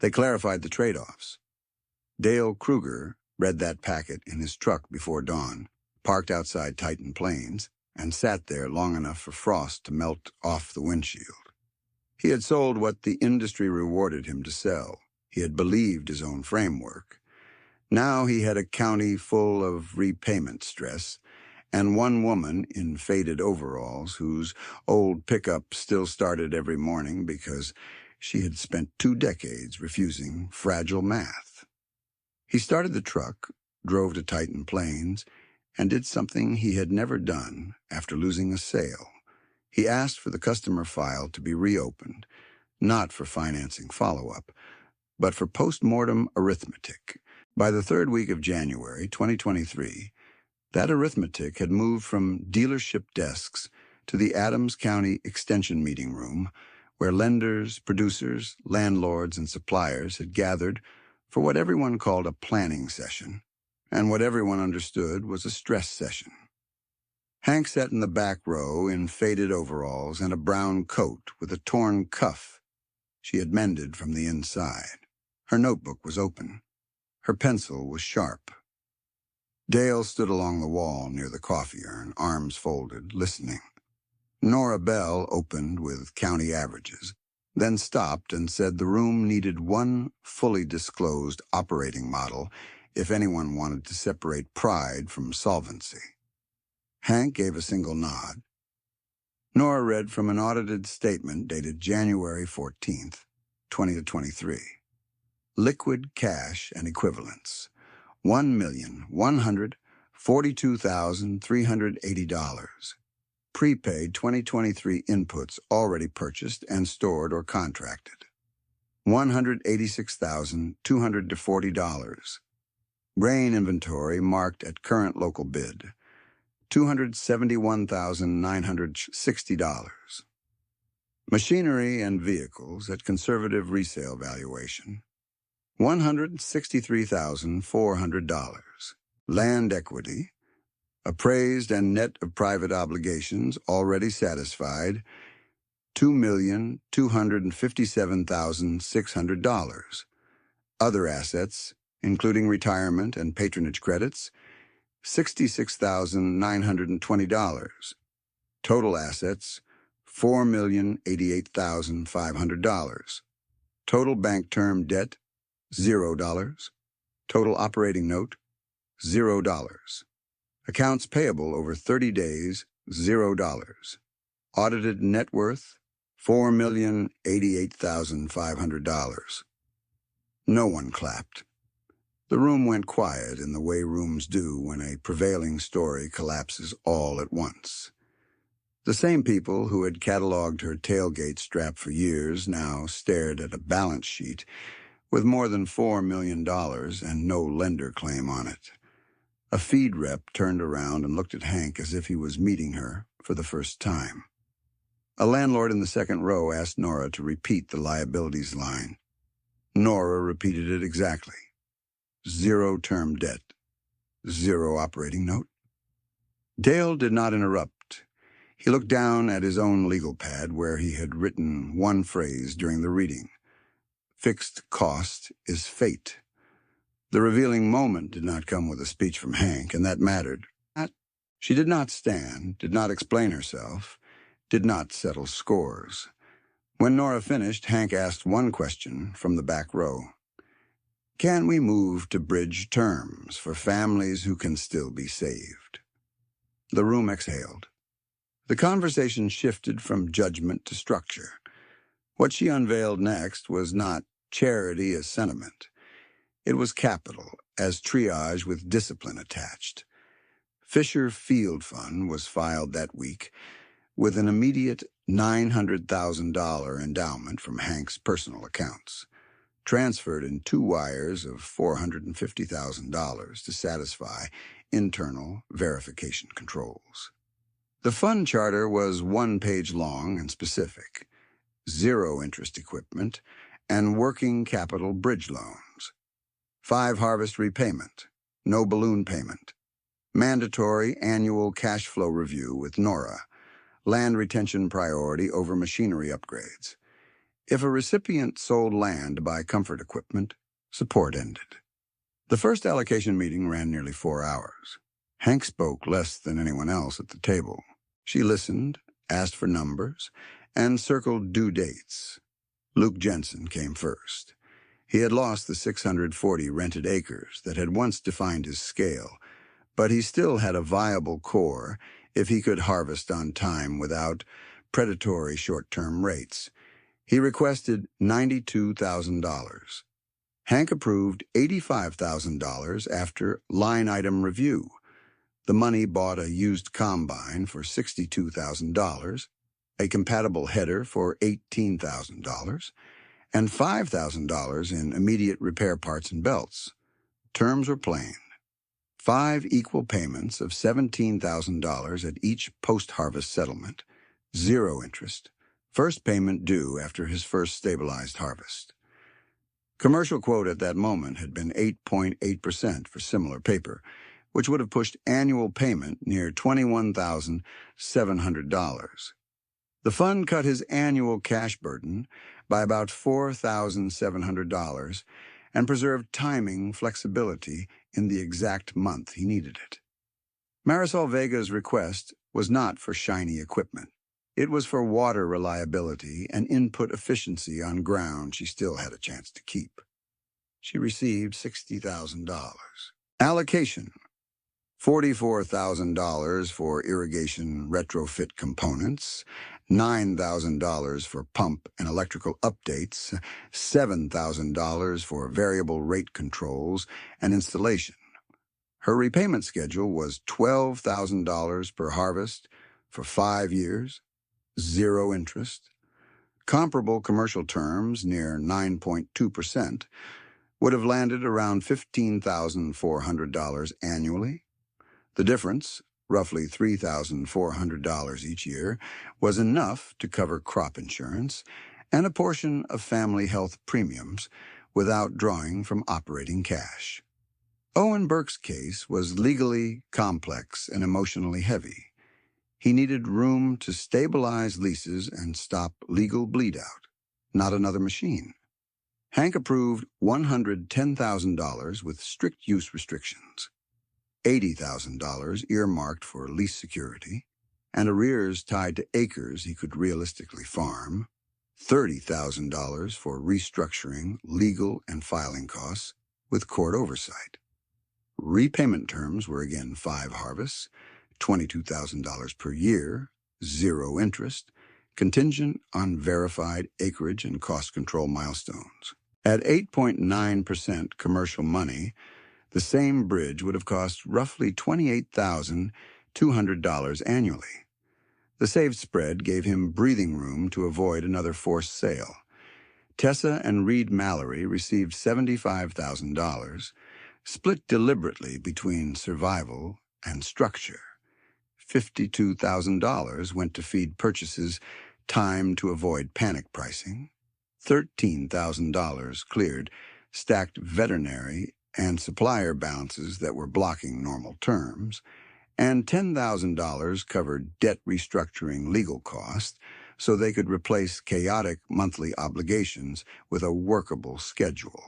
A: They clarified the trade-offs. Dale Kruger read that packet in his truck before dawn, parked outside Titan Plains, and sat there long enough for frost to melt off the windshield. He had sold what the industry rewarded him to sell. He had believed his own framework. Now he had a county full of repayment stress, and one woman in faded overalls whose old pickup still started every morning because she had spent 2 decades refusing fragile math. He started the truck, drove to Titan Plains, and did something he had never done after losing a sale. He asked for the customer file to be reopened, not for financing follow-up, but for post-mortem arithmetic. By the 3rd week of January 2023, that arithmetic had moved from dealership desks to the Adams County Extension Meeting Room, where lenders, producers, landlords, and suppliers had gathered for what everyone called a planning session, and what everyone understood was a stress session. Hank sat in the back row in faded overalls and a brown coat with a torn cuff she had mended from the inside. Her notebook was open. Her pencil was sharp. Dale stood along the wall near the coffee urn, arms folded, listening. Nora Bell opened with county averages, then stopped and said the room needed one fully disclosed operating model if anyone wanted to separate pride from solvency. Hank gave a single nod. Nora read from an audited statement dated January 14th, 2023. Liquid cash and equivalents, $1,142,380. Prepaid 2023 inputs already purchased and stored or contracted, $186,240. Grain inventory marked at current local bid, $271,960. Machinery and vehicles at conservative resale valuation, $163,400. Land equity, appraised and net of private obligations already satisfied, $2,257,600. Other assets, including retirement and patronage credits, $66,920. Total assets, $4,088,500. Total bank term debt, $0. Total operating note, $0. Accounts payable over 30 days, $0. Audited net worth, $4,088,500. No one clapped. The room went quiet in the way rooms do when a prevailing story collapses all at once. The same people who had cataloged her tailgate strap for years now stared at a balance sheet with more than $4 million and no lender claim on it. A feed rep turned around and looked at Hank as if he was meeting her for the first time. A landlord in the second row asked Nora to repeat the liabilities line. Nora repeated it exactly. 0 term debt. 0 operating note. Dale did not interrupt. He looked down at his own legal pad where he had written one phrase during the reading. Fixed cost is fate. The revealing moment did not come with a speech from Hank, and that mattered. She did not stand, did not explain herself, did not settle scores. When Nora finished, Hank asked one question from the back row. Can we move to bridge terms for families who can still be saved? The room exhaled. The conversation shifted from judgment to structure. What she unveiled next was not charity as sentiment. It was capital, as triage with discipline attached. Fisher Field Fund was filed that week with an immediate $900,000 endowment from Hank's personal accounts, transferred in 2 wires of $450,000 to satisfy internal verification controls. The fund charter was 1 page long and specific: 0 interest equipment and working capital bridge loans. 5 harvest repayment, no balloon payment. Mandatory annual cash flow review with Nora. Land retention priority over machinery upgrades. If a recipient sold land to buy comfort equipment, support ended. The first allocation meeting ran nearly 4 hours. Hank spoke less than anyone else at the table. She listened, asked for numbers, and circled due dates. Luke Jensen came first. He had lost the 640 rented acres that had once defined his scale, but he still had a viable core if he could harvest on time without predatory short-term rates. He requested $92,000. Hank approved $85,000 after line-item review. The money bought a used combine for $62,000, a compatible header for $18,000, and $5,000 in immediate repair parts and belts. Terms were plain. 5 equal payments of $17,000 at each post-harvest settlement, 0 interest, first payment due after his first stabilized harvest. Commercial quote at that moment had been 8.8% for similar paper, which would have pushed annual payment near $21,700. The fund cut his annual cash burden by about $4,700 and preserved timing flexibility in the exact month he needed it. Marisol Vega's request was not for shiny equipment. It was for water reliability and input efficiency on ground she still had a chance to keep. She received $60,000. Allocation: $44,000 for irrigation retrofit components, $9,000 for pump and electrical updates, $7,000 for variable rate controls and installation. Her repayment schedule was $12,000 per harvest for 5 years, 0 interest. Comparable commercial terms, near 9.2%, would have landed around $15,400 annually. The difference, roughly $3,400 each year, was enough to cover crop insurance and a portion of family health premiums without drawing from operating cash. Owen Burke's case was legally complex and emotionally heavy. He needed room to stabilize leases and stop legal bleed-out, not another machine. Hank approved $110,000 with strict use restrictions, $80,000 earmarked for lease security, and arrears tied to acres he could realistically farm, $30,000 for restructuring, legal, and filing costs with court oversight. Repayment terms were again 5 harvests, $22,000 per year, 0 interest, contingent on verified acreage and cost control milestones. At 8.9% commercial money, the same bridge would have cost roughly $28,200 annually. The saved spread gave him breathing room to avoid another forced sale. Tessa and Reed Mallory received $75,000, split deliberately between survival and structure. $52,000 went to feed purchases timed to avoid panic pricing. $13,000 cleared stacked veterinary and supplier balances that were blocking normal terms, and $10,000 covered debt restructuring legal costs so they could replace chaotic monthly obligations with a workable schedule.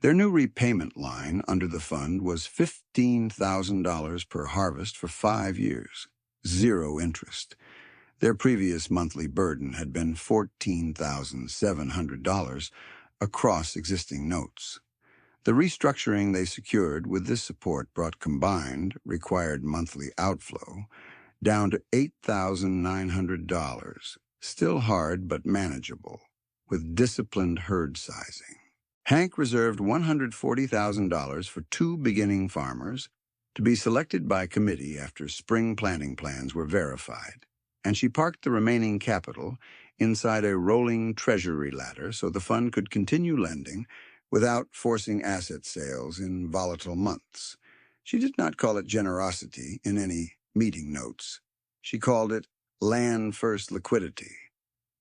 A: Their new repayment line under the fund was $15,000 per harvest for 5 years, zero interest. Their previous monthly burden had been $14,700 across existing notes. The restructuring they secured with this support brought combined required monthly outflow down to $8,900, still hard but manageable, with disciplined herd sizing. Hank reserved $140,000 for 2 beginning farmers to be selected by committee after spring planting plans were verified, and she parked the remaining capital inside a rolling treasury ladder so the fund could continue lending without forcing asset sales in volatile months. She did not call it generosity in any meeting notes. She called it land first liquidity.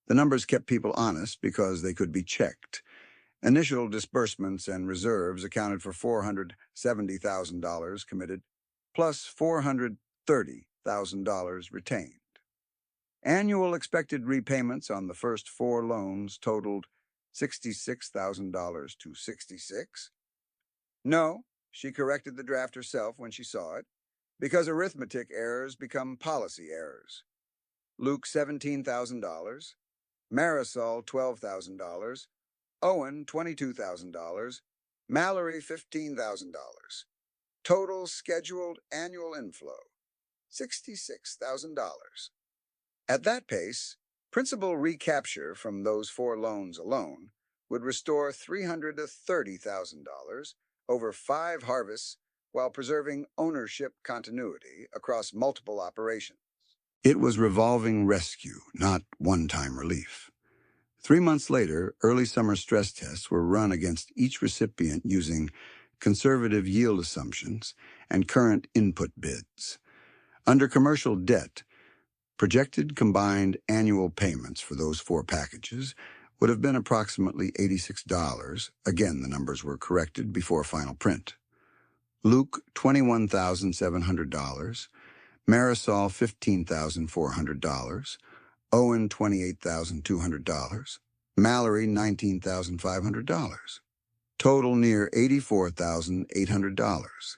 A: The numbers kept people honest because they could be checked. Initial disbursements and reserves accounted for $470,000 committed, plus $430,000 retained. Annual expected repayments on the first 4 loans totaled $66,000 to $66. No, she corrected the draft herself when she saw it, because arithmetic errors become policy errors. Luke $17,000, Marisol $12,000, Owen $22,000, Mallory $15,000. Total scheduled annual inflow, $66,000. At that pace, principal recapture from those 4 loans alone would restore $330,000 over 5 harvests while preserving ownership continuity across multiple operations. It was revolving rescue, not one-time relief. 3 months later, early summer stress tests were run against each recipient using conservative yield assumptions and current input bids. Under commercial debt, projected combined annual payments for those 4 packages would have been approximately $86. Again, the numbers were corrected before final print. Luke, $21,700, Marisol, $15,400, Owen, $28,200, Mallory, $19,500. Total near $84,800.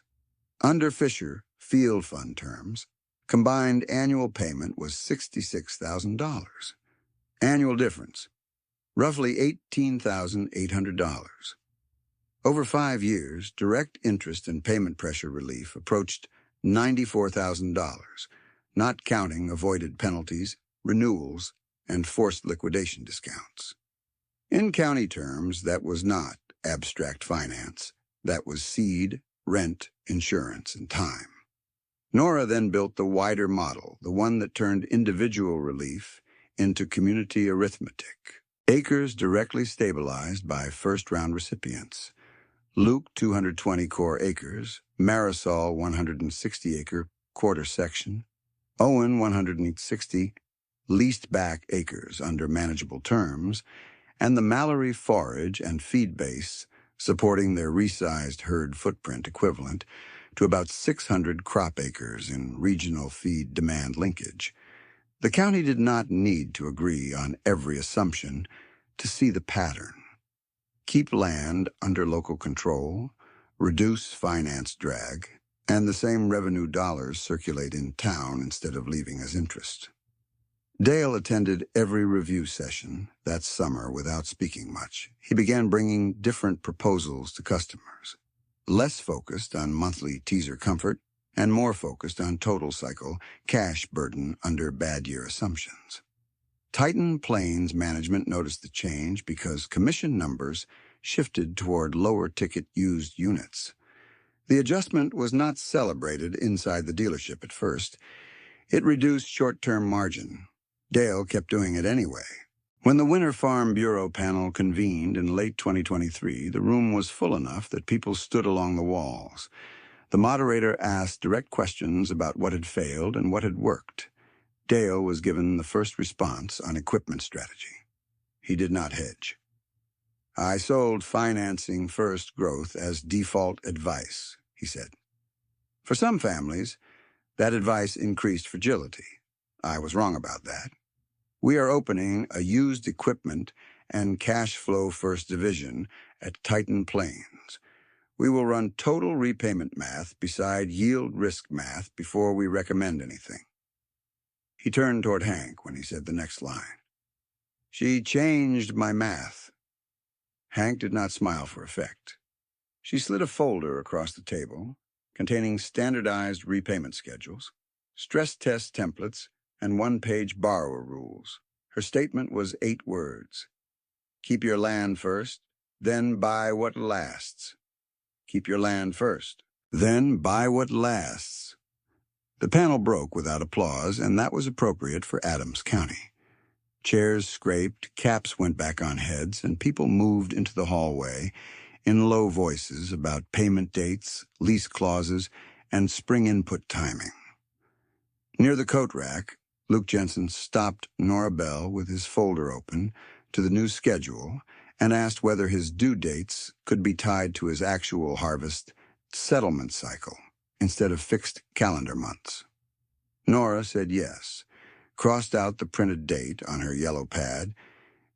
A: Under Fisher Field Fund terms, combined annual payment was $66,000. Annual difference, roughly $18,800. Over 5 years, direct interest and payment pressure relief approached $94,000, not counting avoided penalties, renewals, and forced liquidation discounts. In county terms, that was not abstract finance. That was seed, rent, insurance, and time. Nora then built the wider model, the one that turned individual relief into community arithmetic. Acres directly stabilized by first-round recipients. Luke, 220 core acres, Marisol, 160-acre quarter section, Owen, 160 leased back acres under manageable terms, and the Mallory forage and feed base supporting their resized herd footprint equivalent to about 600 crop acres in regional feed demand linkage. The county did not need to agree on every assumption to see the pattern. Keep land under local control, reduce finance drag, and the same revenue dollars circulate in town instead of leaving as interest. Dale attended every review session that summer without speaking much. He began bringing different proposals to customers, less focused on monthly teaser comfort and more focused on total cycle cash burden under bad year assumptions. Titan Plains management noticed the change because commission numbers shifted toward lower-ticket used units. The adjustment was not celebrated inside the dealership at first. It reduced short-term margin. Dale kept doing it anyway, When the Winter Farm Bureau panel convened in late 2023, the room was full enough that people stood along the walls. The moderator asked direct questions about what had failed and what had worked. Dale was given the first response on equipment strategy. He did not hedge. "I sold financing first growth as default advice," he said. "For some families, that advice increased fragility. I was wrong about that. We are opening a used equipment and cash flow first division at Titan Plains. We will run total repayment math beside yield risk math before we recommend anything." He turned toward Hank when he said the next line. "She changed my math." Hank did not smile for effect. She slid a folder across the table containing standardized repayment schedules, stress test templates, and one-page borrower rules. Her statement was 8 words. "Keep your land first, then buy what lasts. Keep your land first, then buy what lasts." The panel broke without applause, and that was appropriate for Adams County. Chairs scraped, caps went back on heads, and people moved into the hallway in low voices about payment dates, lease clauses, and spring input timing. Near the coat rack, Luke Jensen stopped Nora Bell with his folder open to the new schedule and asked whether his due dates could be tied to his actual harvest settlement cycle instead of fixed calendar months. Nora said yes, crossed out the printed date on her yellow pad,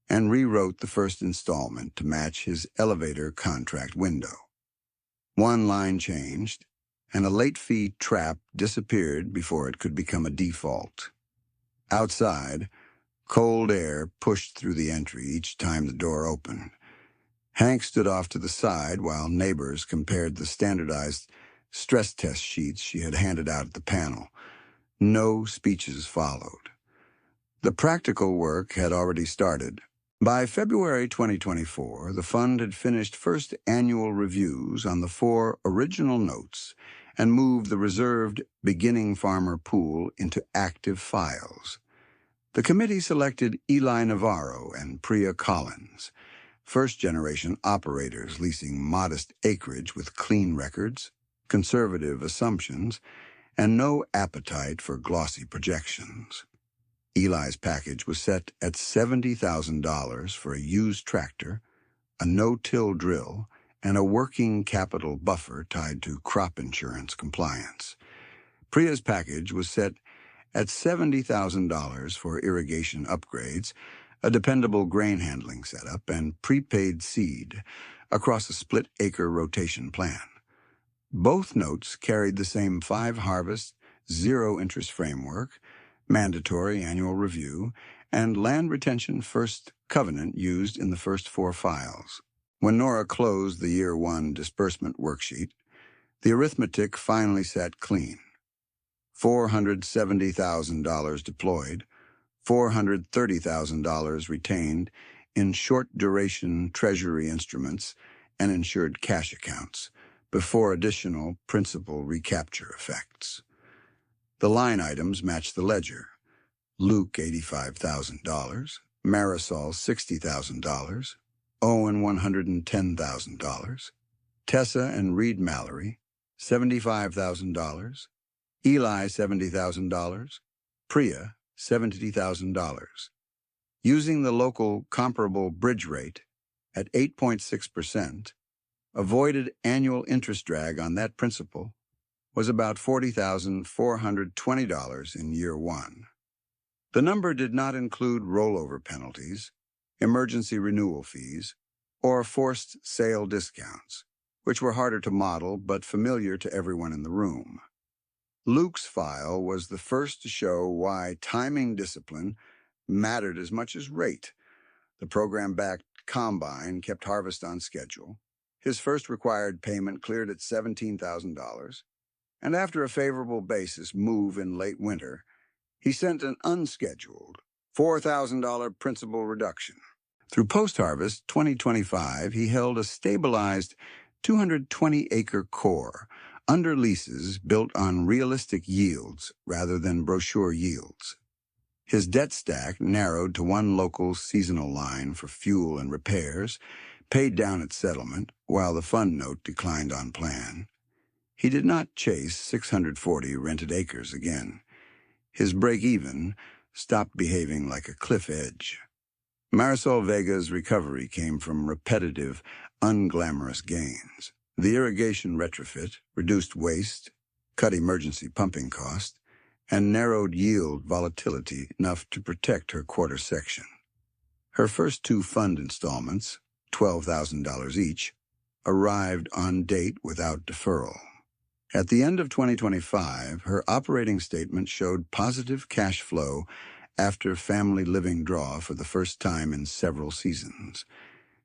A: and rewrote the first installment to match his elevator contract window. One line changed, and a late fee trap disappeared before it could become a default. Outside, cold air pushed through the entry each time the door opened. Hank stood off to the side while neighbors compared the standardized stress test sheets she had handed out at the panel. No speeches followed. The practical work had already started. By February 2024, the fund had finished first annual reviews on the 4 original notes and moved the reserved beginning farmer pool into active files. The committee selected Eli Navarro and Priya Collins, first-generation operators leasing modest acreage with clean records, conservative assumptions, and no appetite for glossy projections. Eli's package was set at $70,000 for a used tractor, a no-till drill, and a working capital buffer tied to crop insurance compliance. Priya's package was set at $70,000 for irrigation upgrades, a dependable grain handling setup, and prepaid seed across a split-acre rotation plan. Both notes carried the same 5-harvest, zero-interest framework, mandatory annual review, and land retention first covenant used in the first 4 files. When Nora closed the Year 1 disbursement worksheet, the arithmetic finally sat clean. $470,000 deployed, $430,000 retained in short-duration Treasury instruments and insured cash accounts, before additional principal recapture effects. The line items matched the ledger. Luke $85,000, Marisol $60,000, Owen $110,000, Tessa and Reed Mallory $75,000, Eli $70,000, Priya $70,000. Using the local comparable bridge rate at 8.6%, avoided annual interest drag on that principal was about $40,420 in Year 1. The number did not include rollover penalties, emergency renewal fees, or forced sale discounts, which were harder to model but familiar to everyone in the room. Luke's file was the first to show why timing discipline mattered as much as rate. The program-backed combine kept harvest on schedule. His first required payment cleared at $17,000, and after a favorable basis move in late winter, he sent an unscheduled $4,000 principal reduction. Through post-harvest 2025, he held a stabilized 220-acre core under leases built on realistic yields rather than brochure yields. His debt stack narrowed to one local seasonal line for fuel and repairs, paid down at settlement, while the fund note declined on plan. He did not chase 640 rented acres again. His break-even stopped behaving like a cliff edge. Marisol Vega's recovery came from repetitive, unglamorous gains. The irrigation retrofit reduced waste, cut emergency pumping cost, and narrowed yield volatility enough to protect her quarter section. Her first two fund installments, $12,000 each, arrived on date without deferral. At the end of 2025, her operating statement showed positive cash flow after family living draw for the first time in several seasons.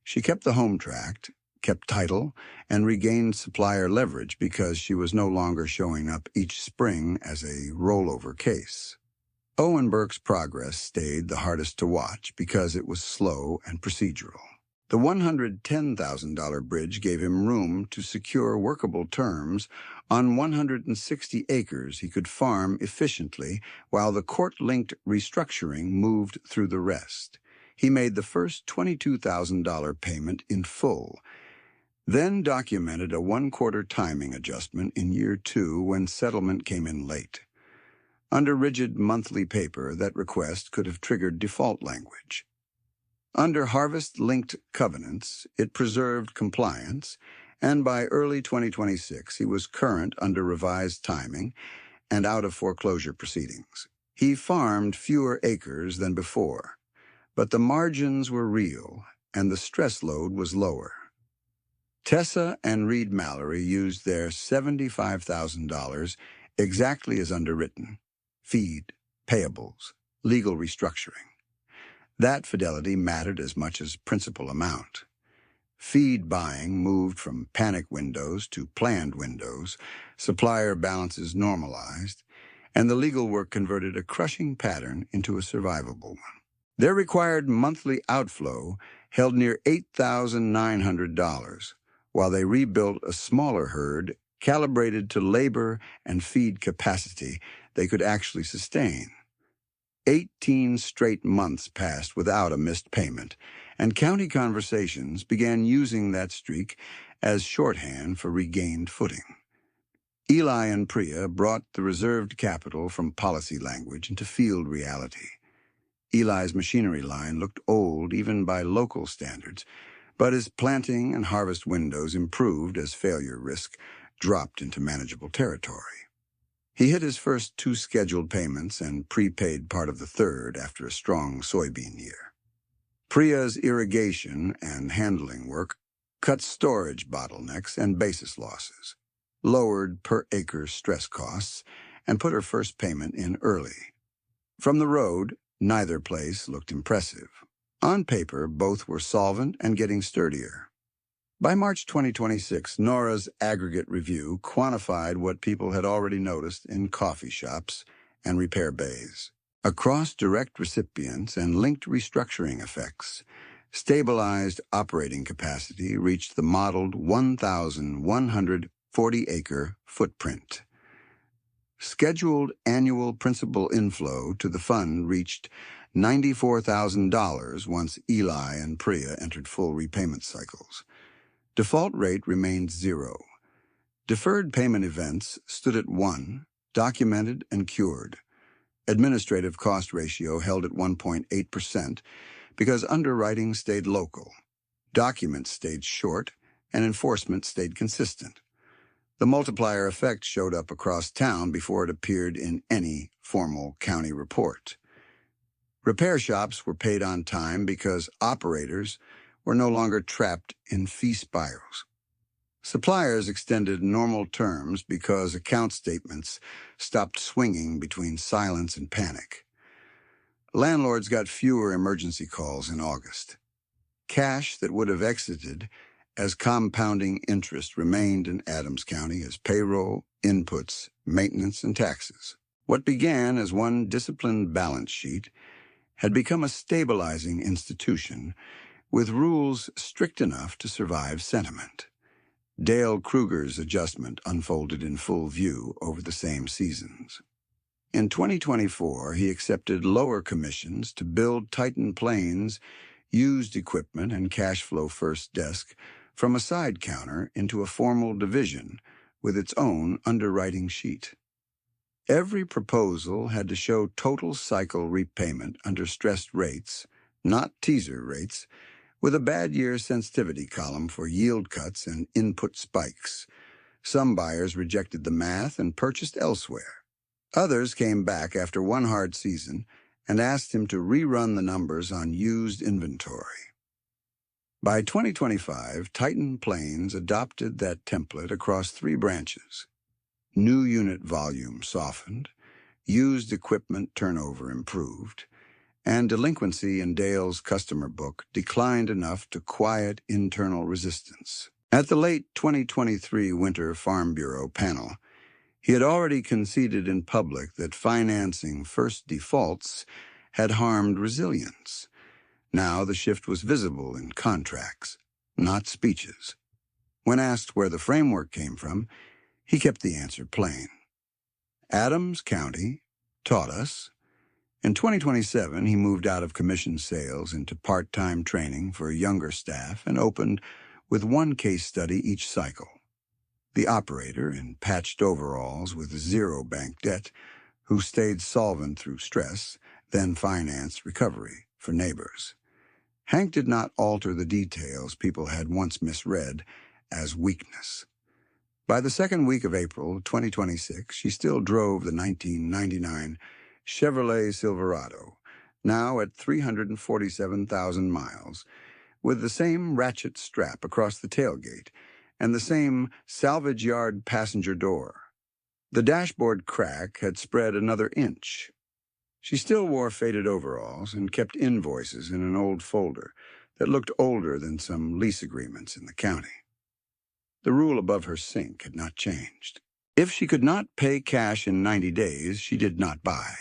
A: She kept the home tracked, kept title, and regained supplier leverage because she was no longer showing up each spring as a rollover case. Owen Burke's progress stayed the hardest to watch because it was slow and procedural. The $110,000 bridge gave him room to secure workable terms on 160 acres he could farm efficiently while the court-linked restructuring moved through the rest. He made the first $22,000 payment in full, then documented a one-quarter timing adjustment in year 2 when settlement came in late. Under rigid monthly paper, that request could have triggered default language. Under harvest-linked covenants, it preserved compliance, and by early 2026 he was current under revised timing and out of foreclosure proceedings. He farmed fewer acres than before, but the margins were real and the stress load was lower. Tessa and Reed Mallory used their $75,000 exactly as underwritten: feed, payables, legal restructuring. That fidelity mattered as much as principal amount. Feed buying moved from panic windows to planned windows, supplier balances normalized, and the legal work converted a crushing pattern into a survivable one. Their required monthly outflow held near $8,900, while they rebuilt a smaller herd calibrated to labor and feed capacity they could actually sustain. 18 straight months passed without a missed payment, and county conversations began using that streak as shorthand for regained footing. Eli and Priya brought the reserved capital from policy language into field reality. Eli's machinery line looked old even by local standards, but his planting and harvest windows improved as failure risk dropped into manageable territory. He hit his first 2 scheduled payments and prepaid part of the third after a strong soybean year. Priya's irrigation and handling work cut storage bottlenecks and basis losses, lowered per-acre stress costs, and put her first payment in early. From the road, neither place looked impressive. On paper, both were solvent and getting sturdier. By March 2026, Nora's aggregate review quantified what people had already noticed in coffee shops and repair bays. Across direct recipients and linked restructuring effects, stabilized operating capacity reached the modeled 1,140-acre footprint. Scheduled annual principal inflow to the fund reached $94,000 once Eli and Priya entered full repayment cycles. Default rate remained 0. Deferred payment events stood at 1, documented and cured. Administrative cost ratio held at 1.8% because underwriting stayed local. Documents stayed short, and enforcement stayed consistent. The multiplier effect showed up across town before it appeared in any formal county report. Repair shops were paid on time because operators were no longer trapped in fee spirals. Suppliers extended normal terms because account statements stopped swinging between silence and panic. Landlords got fewer emergency calls in August. Cash that would have exited as compounding interest remained in Adams County as payroll, inputs, maintenance, and taxes. What began as one disciplined balance sheet had become a stabilizing institution with rules strict enough to survive sentiment. Dale Kruger's adjustment unfolded in full view over the same seasons. In 2024, he accepted lower commissions to build Titan Planes' used equipment and cash flow first desk from a side counter into a formal division with its own underwriting sheet. Every proposal had to show total cycle repayment under stressed rates, not teaser rates, with a bad year sensitivity column for yield cuts and input spikes. Some buyers rejected the math and purchased elsewhere. Others came back after one hard season and asked him to rerun the numbers on used inventory. By 2025, Titan Planes adopted that template across 3 branches. New unit volume softened, used equipment turnover improved, and delinquency in Dale's customer book declined enough to quiet internal resistance. At the late 2023 Winter Farm Bureau panel, he had already conceded in public that financing first defaults had harmed resilience. Now the shift was visible in contracts, not speeches. When asked where the framework came from, he kept the answer plain. Adams County taught us. In 2027, he moved out of commission sales into part-time training for younger staff and opened with 1 case study each cycle. The operator in patched overalls with 0 bank debt, who stayed solvent through stress, then financed recovery for neighbors. Hank did not alter the details people had once misread as weakness. By the second week of April 2026, she still drove the 1999 Chevrolet Silverado, now at 347,000 miles, with the same ratchet strap across the tailgate and the same salvage yard passenger door. The dashboard crack had spread another inch. She still wore faded overalls and kept invoices in an old folder that looked older than some lease agreements in the county. The rule above her sink had not changed. If she could not pay cash in 90 days, she did not buy.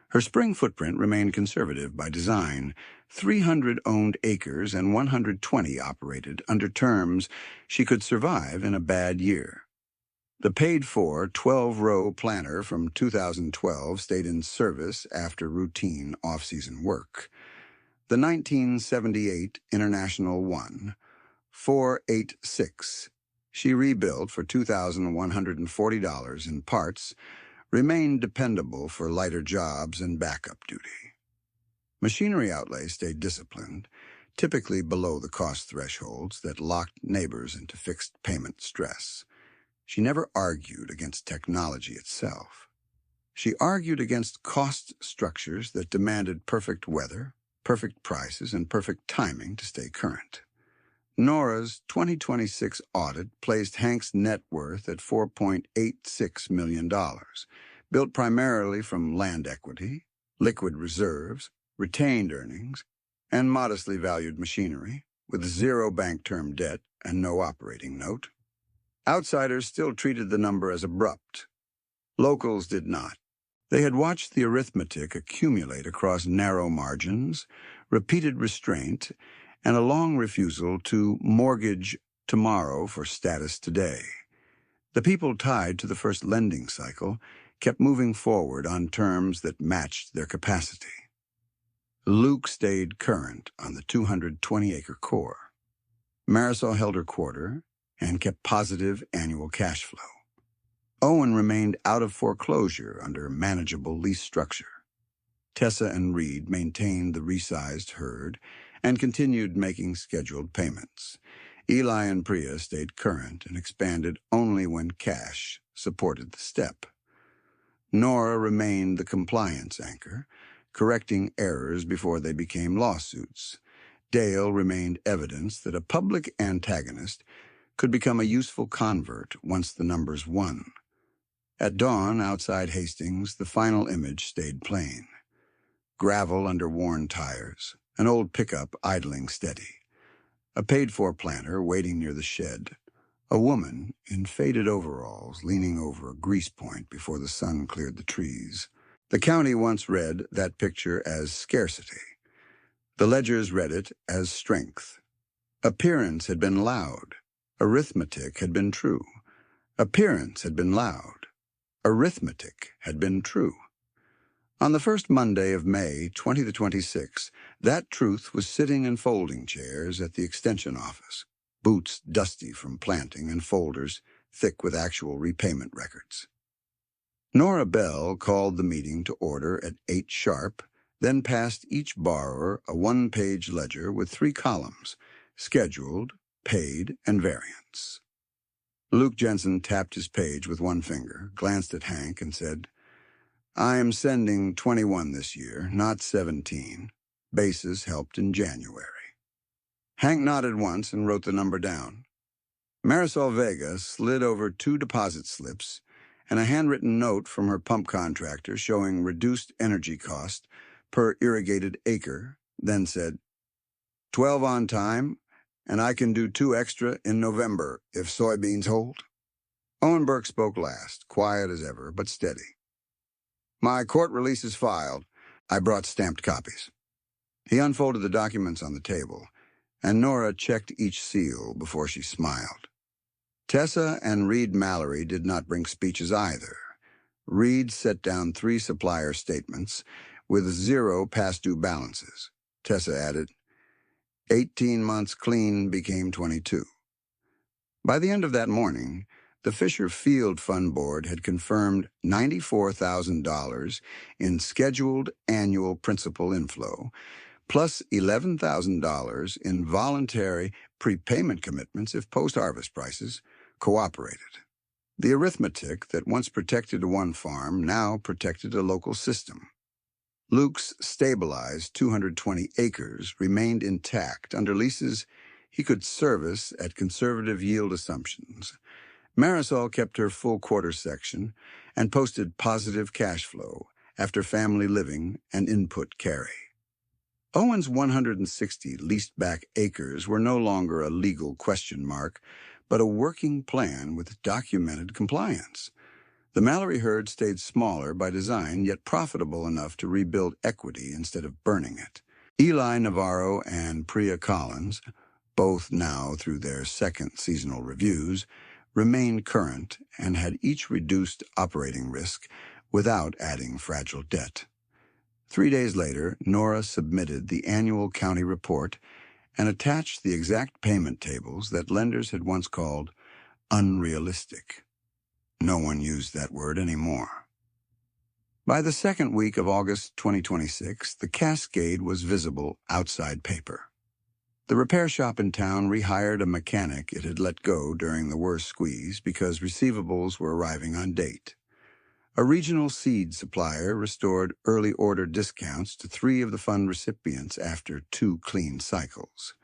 A: Her spring footprint remained conservative by design. 300 owned acres and 120 operated under terms she could survive in a bad year. The paid-for 12-row planter from 2012 stayed in service after routine off-season work. The 1978 International 1, 486, she rebuilt for $2,140 in parts, remained dependable for lighter jobs and backup duty. Machinery outlay stayed disciplined, typically below the cost thresholds that locked neighbors into fixed payment stress. She never argued against technology itself. She argued against cost structures that demanded perfect weather, perfect prices, and perfect timing to stay current. Nora's 2026 audit placed Hank's net worth at $4.86 million, built primarily from land equity, liquid reserves, retained earnings, and modestly valued machinery, with 0 bank term debt and no operating note. Outsiders still treated the number as abrupt. Locals did not. They had watched the arithmetic accumulate across narrow margins, repeated restraint, and a long refusal to mortgage tomorrow for status today. The people tied to the first lending cycle kept moving forward on terms that matched their capacity. Luke stayed current on the 220-acre core. Marisol held her quarter and kept positive annual cash flow. Owen remained out of foreclosure under manageable lease structure. Tessa and Reed maintained the resized herd and continued making scheduled payments. Eli and Priya stayed current and expanded only when cash supported the step. Nora remained the compliance anchor, correcting errors before they became lawsuits. Dale remained evidence that a public antagonist could become a useful convert once the numbers won. At dawn, outside Hastings, the final image stayed plain. Gravel under worn tires, an old pickup idling steady, a paid-for planter waiting near the shed, a woman in faded overalls leaning over a grease point before the sun cleared the trees. The county once read that picture as scarcity. The ledgers read it as strength. Appearance had been loud. Arithmetic had been true. Appearance had been loud. arithmetic had been true. On the first Monday of May 2026, that truth was sitting in folding chairs at the extension office, boots dusty from planting and folders thick with actual repayment records. Nora Bell called the meeting to order at 8 sharp, then passed each borrower a one-page ledger with 3 columns, scheduled, paid, and variance. Luke Jensen tapped his page with one finger, glanced at Hank, and said, "I am sending 21 this year, not 17. Bases helped in January." Hank nodded once and wrote the number down. Marisol Vega slid over 2 deposit slips and a handwritten note from her pump contractor showing reduced energy cost per irrigated acre, then said, 12 on time, and I can do 2 extra in November if soybeans hold. Owen Burke spoke last, quiet as ever, but steady. "My court release is filed. I brought stamped copies." He unfolded the documents on the table, and Nora checked each seal before she smiled. Tessa and Reed Mallory did not bring speeches either. Reed set down 3 supplier statements with 0 past-due balances. Tessa added, 18 months clean became 22. By the end of that morning, the Fisher Field Fund Board had confirmed $94,000 in scheduled annual principal inflow, plus $11,000 in voluntary prepayment commitments if post-harvest prices cooperated. The arithmetic that once protected one farm now protected a local system. Luke's stabilized 220 acres remained intact under leases he could service at conservative yield assumptions. Marisol kept her full quarter section and posted positive cash flow after family living and input carry. Owen's 160 leased-back acres were no longer a legal question mark, but a working plan with documented compliance. The Mallory herd stayed smaller by design, yet profitable enough to rebuild equity instead of burning it. Eli Navarro and Priya Collins, both now through their second seasonal reviews, remained current and had each reduced operating risk without adding fragile debt. 3 days later, Nora submitted the annual county report and attached the exact payment tables that lenders had once called unrealistic. No one used that word anymore. By the second week of August 2026, the cascade was visible outside paper. The repair shop in town rehired a mechanic it had let go during the worst squeeze because receivables were arriving on date. A regional seed supplier restored early order discounts to 3 of the fund recipients after 2 clean cycles.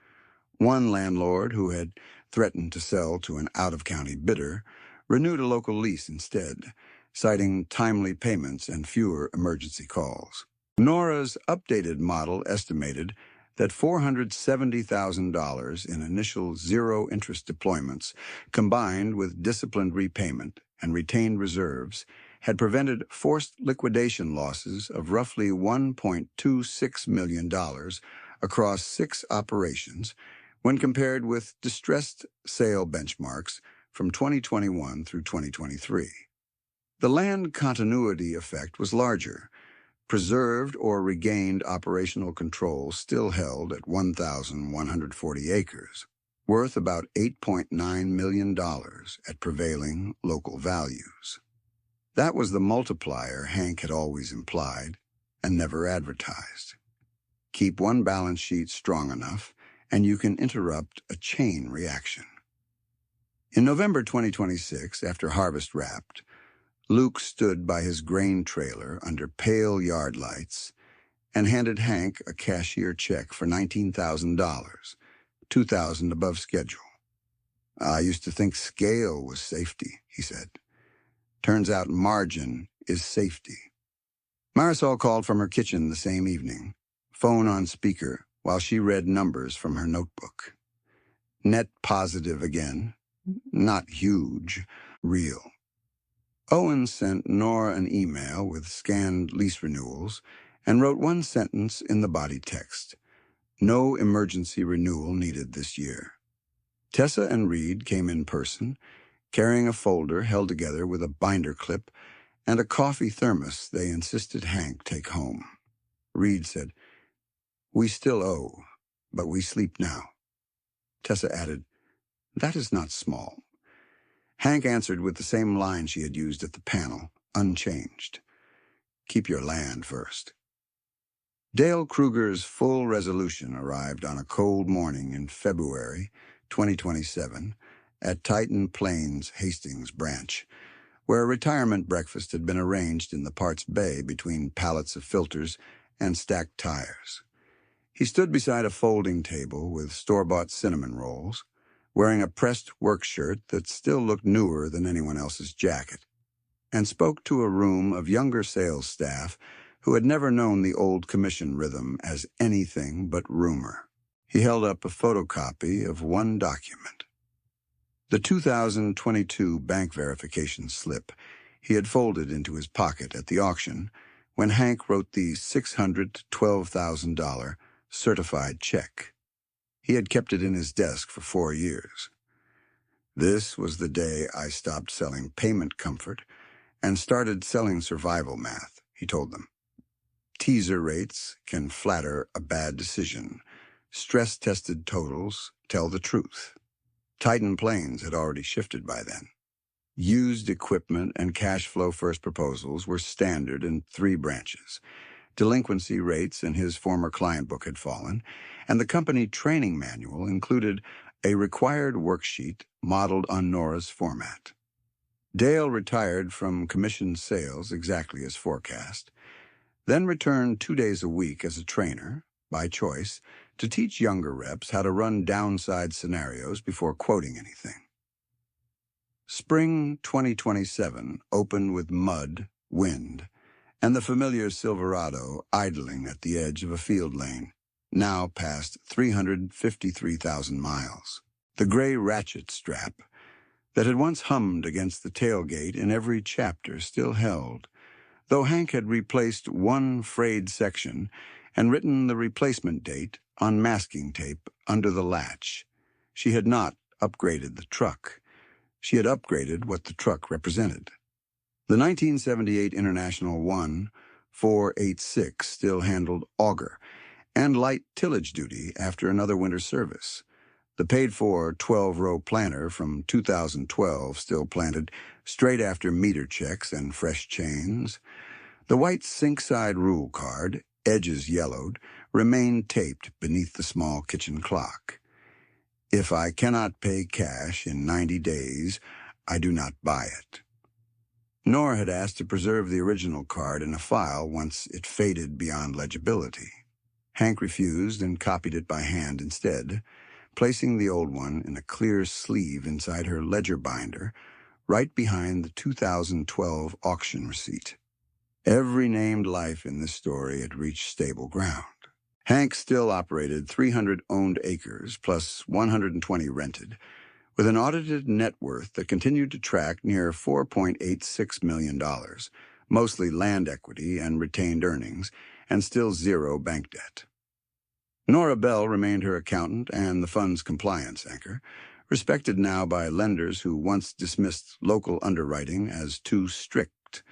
A: One landlord, who had threatened to sell to an out-of-county bidder, renewed a local lease instead, citing timely payments and fewer emergency calls. Nora's updated model estimated that $470,000 in initial zero-interest deployments, combined with disciplined repayment and retained reserves, had prevented forced liquidation losses of roughly $1.26 million across 6 operations when compared with distressed sale benchmarks from 2021 through 2023. The land continuity effect was larger. Preserved or regained operational control still held at 1,140 acres, worth about $8.9 million at prevailing local values. That was the multiplier Hank had always implied and never advertised. Keep one balance sheet strong enough, and you can interrupt a chain reaction. In November 2026, after harvest wrapped, Luke stood by his grain trailer under pale yard lights and handed Hank a cashier check for $19,000, $2,000 above schedule. "I used to think scale was safety," he said. "Turns out margin is safety." Marisol called from her kitchen the same evening, phone on speaker, while she read numbers from her notebook. Net positive again. Not huge. Real. Owen sent Nora an email with scanned lease renewals and wrote one sentence in the body text. No emergency renewal needed this year. Tessa and Reed came in person, carrying a folder held together with a binder clip and a coffee thermos they insisted Hank take home. Reed said, "We still owe, but we sleep now." Tessa added, "That is not small." Hank answered with the same line she had used at the panel, unchanged. "Keep your land first." Dale Kruger's full resolution arrived on a cold morning in February 2027 at Titan Plains Hastings Branch, where a retirement breakfast had been arranged in the parts bay between pallets of filters and stacked tires. He stood beside a folding table with store-bought cinnamon rolls, wearing a pressed work shirt that still looked newer than anyone else's jacket, and spoke to a room of younger sales staff who had never known the old commission rhythm as anything but rumor. He held up a photocopy of one document. The 2022 bank verification slip he had folded into his pocket at the auction when Hank wrote the $600 to $12,000 certified check. He had kept it in his desk for 4 years. "This was the day I stopped selling payment comfort and started selling survival math," he told them. "Teaser rates can flatter a bad decision. Stress-tested totals tell the truth." Titan Plains had already shifted by then. Used equipment and cash flow first proposals were standard in 3 branches. Delinquency rates in his former client book had fallen, and the company training manual included a required worksheet modeled on Nora's format. Dale retired from commission sales exactly as forecast, then returned 2 days a week as a trainer, by choice, to teach younger reps how to run downside scenarios before quoting anything. Spring 2027 opened with mud, wind, and the familiar Silverado idling at the edge of a field lane, now past 353,000 miles. The gray ratchet strap that had once hummed against the tailgate in every chapter still held, though Hank had replaced one frayed section and written the replacement date on masking tape under the latch. She had not upgraded the truck. She had upgraded what the truck represented. The 1978 International 1486 still handled auger and light tillage duty after another winter service. The paid-for 12-row planter from 2012 still planted straight after meter checks and fresh chains. The white sink-side rule card, edges yellowed, remained taped beneath the small kitchen clock. "If I cannot pay cash in 90 days, I do not buy it." Nora had asked to preserve the original card in a file once it faded beyond legibility. Hank refused and copied it by hand instead, placing the old one in a clear sleeve inside her ledger binder, right behind the 2012 auction receipt. Every named life in this story had reached stable ground. Hank still operated 300 owned acres plus 120 rented, with an audited net worth that continued to track near $4.86 million, mostly land equity and retained earnings, and still 0 bank debt. Nora Bell remained her accountant and the fund's compliance anchor, respected now by lenders who once dismissed local underwriting as too strict.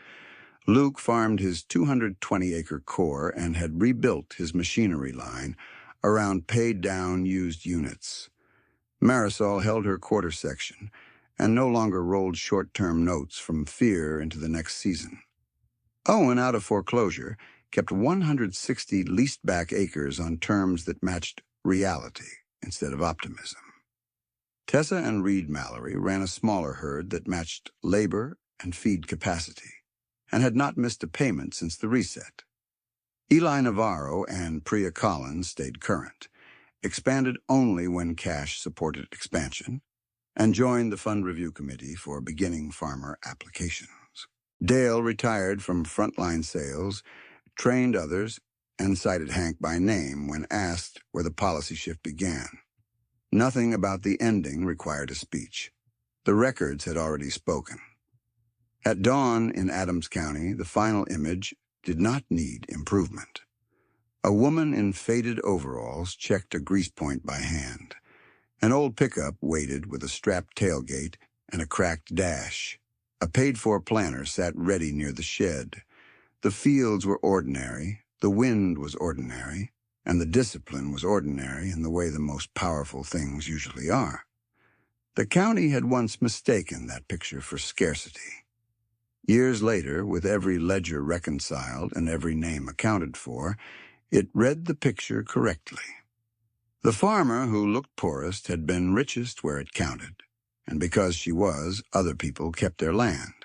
A: Luke farmed his 220-acre core and had rebuilt his machinery line around paid-down used units. Marisol held her quarter section and no longer rolled short-term notes from fear into the next season. Owen, out of foreclosure, kept 160 leased-back acres on terms that matched reality instead of optimism. Tessa and Reed Mallory ran a smaller herd that matched labor and feed capacity, and had not missed a payment since the reset. Eli Navarro and Priya Collins stayed current, expanded only when cash supported expansion, and joined the fund review committee for beginning farmer applications. Dale retired from frontline sales, trained others, and cited Hank by name when asked where the policy shift began. Nothing about the ending required a speech. The records had already spoken. At dawn in Adams County, the final image did not need improvement. A woman in faded overalls checked a grease point by hand. An old pickup waited with a strapped tailgate and a cracked dash. A paid-for planter sat ready near the shed. The fields were ordinary, the wind was ordinary, and the discipline was ordinary in the way the most powerful things usually are. The county had once mistaken that picture for scarcity. Years later, with every ledger reconciled and every name accounted for, it read the picture correctly. The farmer who looked poorest had been richest where it counted, and because she was, other people kept their land.